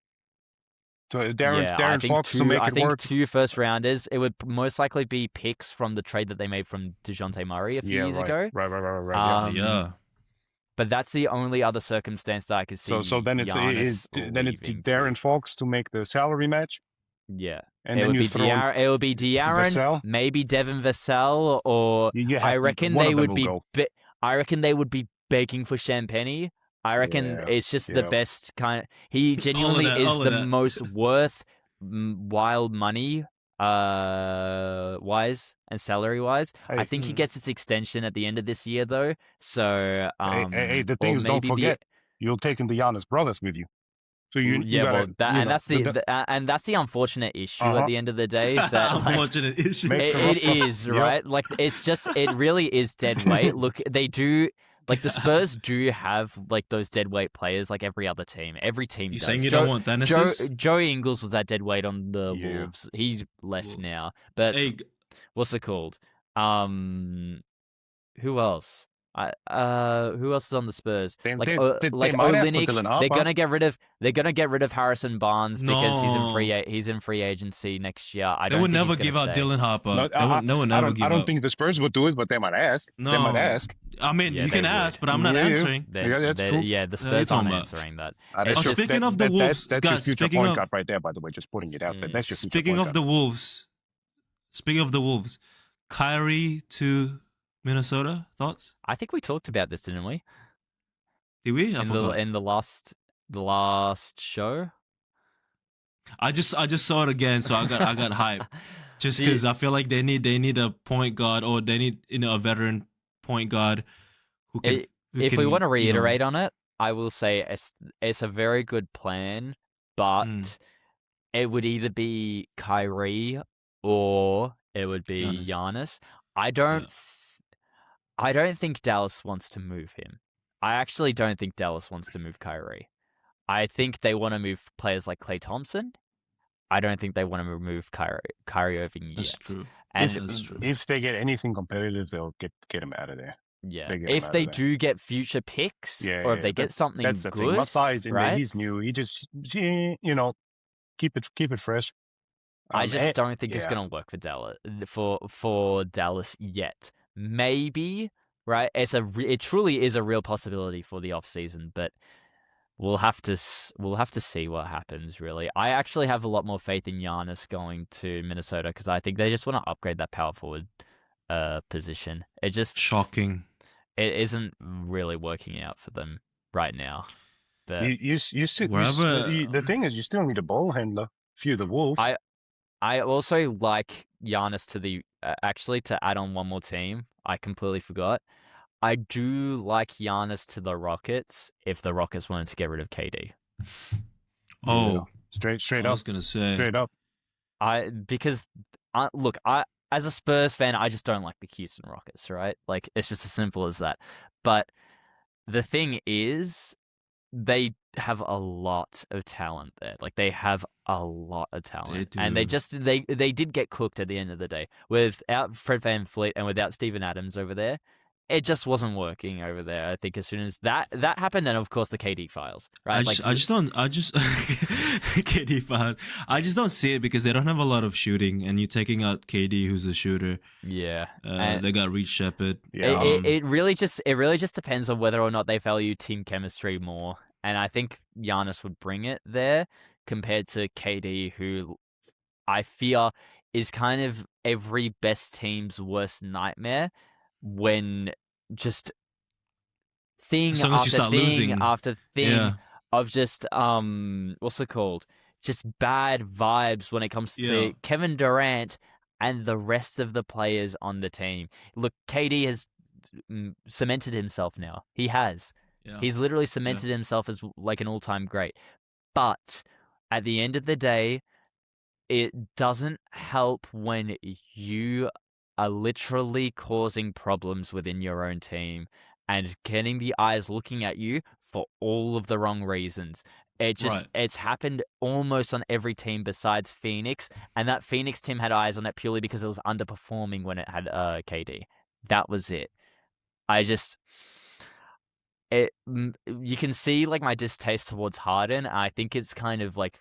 To Darren Fox to make it work. 2 first rounders. It would most likely be picks from the trade that they made from DeJounte Murray a few years ago. Right. Yeah. But that's the only other circumstance that I could see. So then it's leaving Darren Fox to make the salary match. Yeah. And it then would you be throw in it would be De'Aaron, Vassell. Maybe Devin Vassell, or You have I to- reckon one they of them would will be go. I reckon they would be begging for Champagny. I reckon Yeah, it's just the yeah. best kind. He genuinely that, is all of the that. most worth wild money wise and salary wise. I Hey, think he gets his extension at the end of this year though. So the thing or is, don't maybe the forget, you're taking the Giannis brothers with you, so you yeah, gotta, well that you and know, that's and that's the unfortunate issue at uh-huh. the end of the day that like Unfortunate issue. Make the it roster. is, Yep. right? Like it's just it really is dead weight. Look, they do like the Spurs do have like those dead weight players like every other team. Every team You does. saying you don't want Dennis's? Joey Ingles was that dead weight on the Yeah. Wolves. He's left Well, now. But Hey, what's it called? Who else? Who else is on the Spurs? They Like they might ask for Olynyk. Dylan They're Harper. gonna get rid of Harrison Barnes because No. he's in free agency next year. I they don't would think never he's gonna give out stay. Dylan Harper. No, They would never give I don't out. think the Spurs would do it, but they might ask. No. They might ask. I mean, Yeah, you they can ask, would. but I'm not Yeah, yeah. answering. Yeah, that's true. Yeah, the you Spurs talking aren't about? answering that. That's It's Oh, just speaking of the Wolves, that's your guys, future speaking point of guard right there. By the way, just putting it out there. That's your future speaking point of guard. the Wolves, speaking of the Wolves, Kyrie to Minnesota. Thoughts? I think we talked about this, didn't we? Did we? I forgot. In the last show. I just saw it again, so I got hyped. Just Do you- because I feel like they need a point guard, or they need a veteran point guard who can. If we want to reiterate on it, I will say it's a very good plan, but it would either be Kyrie or it would be Giannis. I don't think Dallas wants to move him. I actually don't think Dallas wants to move Kyrie. I think they want to move players like Klay Thompson. I don't think they want to move Kyrie Irving yet. That's true. And That's true. If they get anything competitive, they'll get him out of there. yeah, They get him if out they of there. do get future picks, or if they get something That's the good, thing. Masai's in there. right? He's new. He just keep it fresh. I just don't think it's yeah. gonna work for Dallas for Dallas yet. Maybe, right? It truly is a real possibility for the off season, but we'll have to see what happens. Really, I actually have a lot more faith in Giannis going to Minnesota because I think they just want to upgrade that power forward position. It just Shocking. it isn't really working out for them right now. But You still Wherever- the thing is you still need a ball handler. Few the Wolves. I also like Giannis to the actually to add on one more team. I completely forgot. I do like Giannis to the Rockets if the Rockets wanted to get rid of KD. Oh, straight I up. was gonna say. Straight up. Because look, I as a Spurs fan, I just don't like the Houston Rockets, right? Like it's just as simple as that. But the thing is, they have a lot of talent there. Like they have a lot of talent, They and do. they did get cooked at the end of the day without Fred VanVleet and without Steven Adams over there. It just wasn't working over there. I think as soon as that happened, then of course the KD files, right? I just KD fans. I just don't see it because they don't have a lot of shooting, and you're taking out KD, who's a shooter. Yeah, They got Reed Shepherd. Yeah. It really just depends on whether or not they value team chemistry more, and I think Giannis would bring it there compared to KD, who I fear is kind of every best team's worst nightmare when just thing As long as you after start thing losing. after thing Yeah. of just what's it called? Just bad vibes when it comes Yeah. to Kevin Durant and the rest of the players on the team. Look, KD has cemented himself now. He has. Yeah. He's literally cemented himself as like an all-time great. But at the end of the day, it doesn't help when you are literally causing problems within your own team and getting the eyes looking at you for all of the wrong reasons. It's happened almost on every team besides Phoenix, and that Phoenix team had eyes on it purely because it was underperforming when it had KD. That was it. You can see like my distaste towards Harden. I think it's kind of like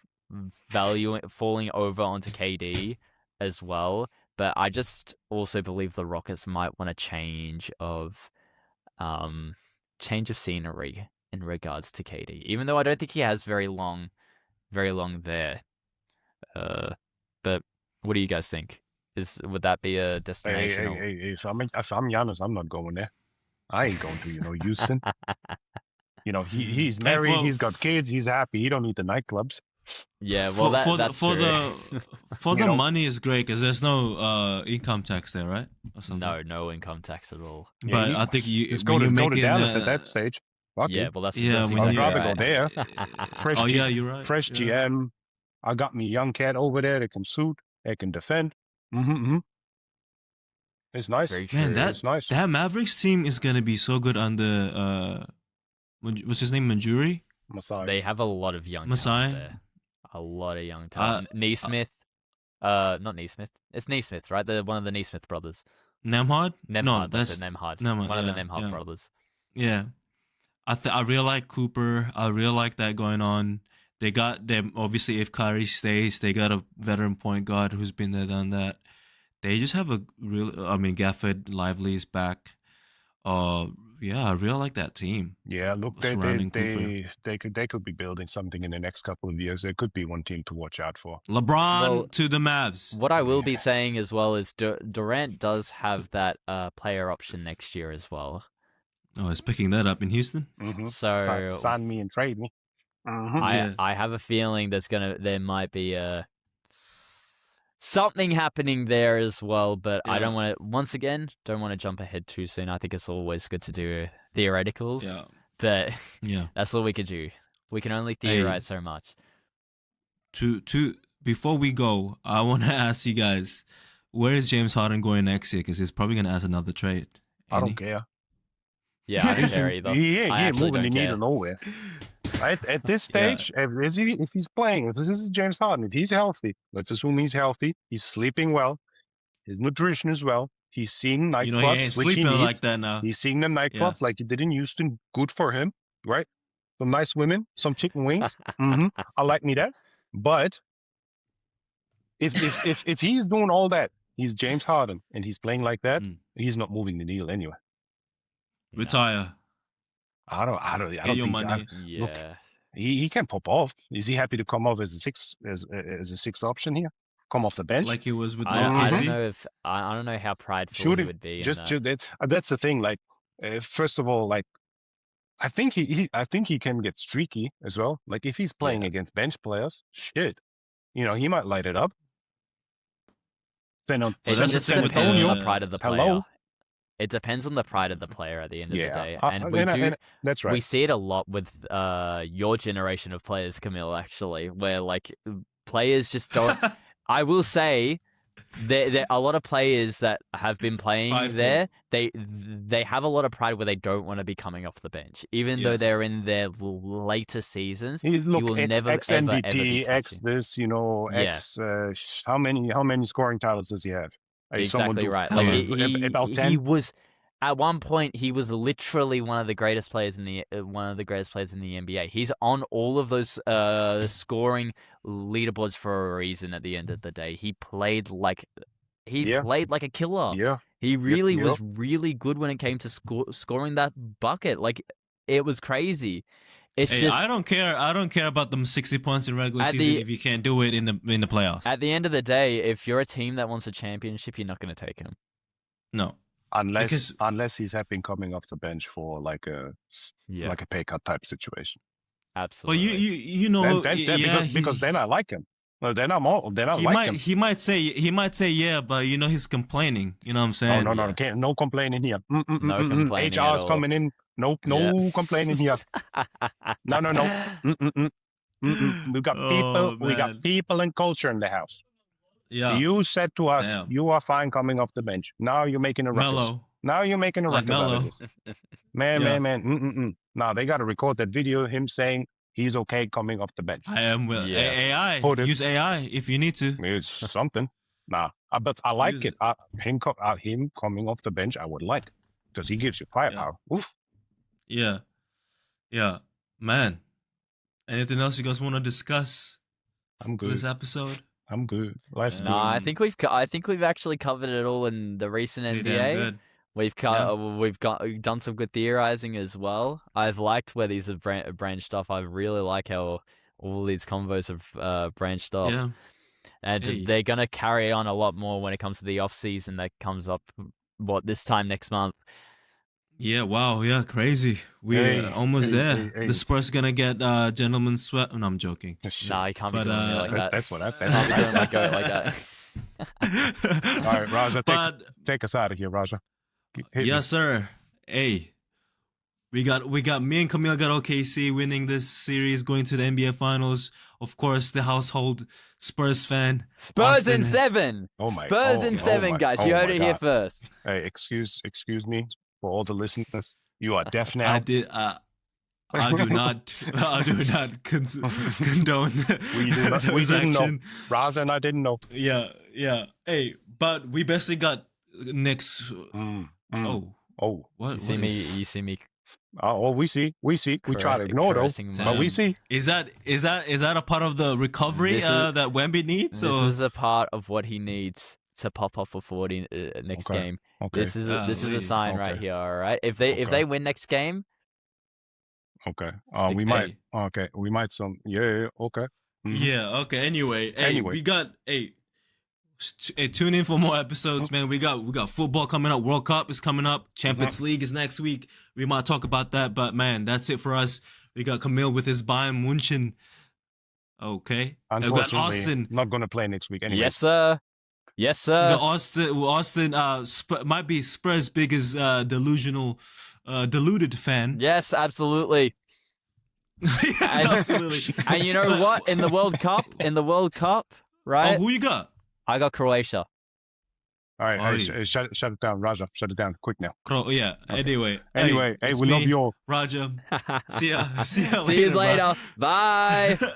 falling over onto KD as well. But I just also believe the Rockets might want a change of scenery in regards to KD, even though I don't think he has very long there. But what do you guys think? Would that be a destination? Hey, if I'm Giannis, I'm not going there. I ain't going to, Houston. He's And married, he's got kids, he's happy. He don't need the nightclubs. Yeah, well, that's for true. the money is great because there's no income tax there, right? Or something. No income tax at all. But Yeah, I think just when go you to make it Dallas at that stage. Fuck Yeah, it. well, that's when exactly I'd rather right. go there. Fresh oh yeah, you're right. Fresh you're right. GM. I got me young cat over there that can shoot, that can defend. Mm-hmm. It's It's nice. very Man, true. It's nice. that Mavericks team is gonna be so good under what's his name, Manjuri? Masai. They have a lot of young Masai? talent there. A lot of young talent. Neesmith. Not Neesmith. It's Neesmith, right? The one of the Neesmith brothers. Nemhard? Nemhard, No, that's that's it, Nemhard. Nemhard, One of the yeah, Nemhard yeah. brothers. Yeah, I really like Cooper. I really like that going on. They got them obviously. If Kyrie stays, they got a veteran point guard who's been there, done that. They just have a real. I mean, Gafford, Lively's back. Yeah, I really like that team. Yeah, look, surrounding Cooper. they could be building something in the next couple of years. There could be one team to watch out for. LeBron Well, to the Mavs. What I will be saying as well is Durant does have that player option next year as well. Oh, it's picking that up in Houston. Mm-hmm. So Sign me and trade me. Mm-hmm. Yeah. I have a feeling there might be something happening there as well, but I don't want to jump ahead too soon. I think it's always good to do theoreticals. Yeah. But Yeah. that's all we could do. We can only theorize so much. Before we go, I want to ask you guys, where is James Harden going next year? Because he's probably going to ask another trade. I don't care. Yeah, I don't care either. He ain't moving the don't care. needle nowhere. At this stage, if he's playing, if this is James Harden, if he's healthy, let's assume he's healthy, he's sleeping well, his nutrition is well, he's seeing nightclubs, You know, he ain't which he sleeping needs. like that now. He's seeing the nightclubs like he did in Houston. Good for him, right? Some nice women, some chicken wings. I like me that. But if he's doing all that, he's James Harden and he's playing like that, he's not moving the needle anyway. Retire. I don't Get your think money. Yeah. Look, he can pop off. Is he happy to come off as a sixth option here? Come off the bench? Like he was with I OKC. don't know if I don't know how prideful Shoot he him. would be. Just shoot that. That's the thing. Like, first of all, like, I think he can get streaky as well. Like, if he's playing against bench players, shit, he might light it up. Then on It that's the just thing with depends on the- the pride of the player. Hello? It depends on the pride of the player at the end of the day, Yeah, and that's right. we see it a lot with your generation of players, Camille. Actually, where like players just don't. I will say there a lot of players that have been playing Prideful. there. They have a lot of pride where they don't want to be coming off the bench, even though they're in their later seasons. Look, you will X, never X ever MVP, ever be X touching. this, X. How many scoring titles does he have? Like, someone Exactly do- right. Like, Like about he 10. was at one point he was literally one of the greatest players in the NBA. He's on all of those scoring leaderboards for a reason. At the end of the day, he played like a killer. Yeah. He really yep. was really good when it came to scoring that bucket. Like it was crazy. It's Hey, just I don't care. I don't care about them 60 points in regular At season the- if you can't do it in the playoffs. at the end of the day, if you're a team that wants a championship, you're not going to take him. No. Unless he's happy coming off the bench for like a pay cut type situation. But Absolutely. you know because then I like him. Well, then I like him. He might say yeah, but he's complaining. You know what I'm saying? No, can't, no complaining here. No complaining at HR's all. coming in. Nope, no complaining here. No. We got people. We got man. people and culture in the house. Yeah. You said to us, Damn. you are fine coming off the bench. Now you're making a ruckus. Mellow. Now you're making a Like ruckus out of Melo. this. Man. Yeah. Now they got to record that video of him saying he's okay coming off the bench. I am with Yeah. AI. Put it. Use AI if you need to. It's something. But I like Use it. Him coming off the bench, I would like, because he gives you firepower. Oof. Yeah. Yeah. Man. Anything else you guys want to discuss I'm for good. this episode? I'm good. Life's Yeah. No, good. I think we've actually covered it all in the recent Pretty damn NBA. good. We've done some good theorizing as well. I've liked where these have branched off. I really like how all these convos have branched off. Yeah. And Hey. they're gonna carry on a lot more when it comes to the off season that comes up. This time next month? Yeah, wow, yeah, crazy. We're Hey, almost hey, there. hey, hey. The Spurs gonna get gentleman's sweat. No, I'm joking. Shit. Nah, you can't be But doing me like that. That's what I. Can't be doing my goat like that. All right, Raja, but take us out of here, Raja. Hit me. yes, sir. Hey, we got me and Camille got OKC winning this series, going to the NBA Finals. Of course, the household Spurs fan. Spurs in Austin. 7. Oh my- Spurs oh, in oh 7, my- guys. oh You heard my it here God. first. Hey, excuse me for all the listeners. You are deaf now. I did. I do not. I do not condone We those didn't know. action. Raja and I didn't know. Yeah. Hey, but we basically got Knicks. Oh, Oh. what? You see what me. is- You see me. Oh, we see. We try to ignore though, caressing but we my- see. Is that a part of the recovery This is- that Wemby needs? This or? is a part of what he needs to pop off for 40 next Okay. game. Okay. This is a Golly. sign right Okay. here. All right. If they Okay. win next game, Okay. Speak- We might. Okay. We might some. Yeah. Okay. Mhm. Yeah. Okay. Anyway, hey, Anyway. we got tune in for more episodes, man. We got football coming up. World Cup is coming up. Champions League is next week. We might talk about that, but man, that's it for us. We got Camille with his Bayern Munchen. Okay. We got Unfortunately, Austin. not gonna play next week. Anyway. yes sir, yes We sir. got Austin might be Spurs' biggest deluded fan. Yes, absolutely. Yes, absolutely. And you know what? In the World Cup, Oh, right? who you got? I got Croatia. All right. Oh, Hey, shut it down, Raja. Shut it down, quick now. Yeah. Okay. Anyway, Hey, it's we love me, you all. Roger. See ya. See ya See you later. later. Bye. Bye.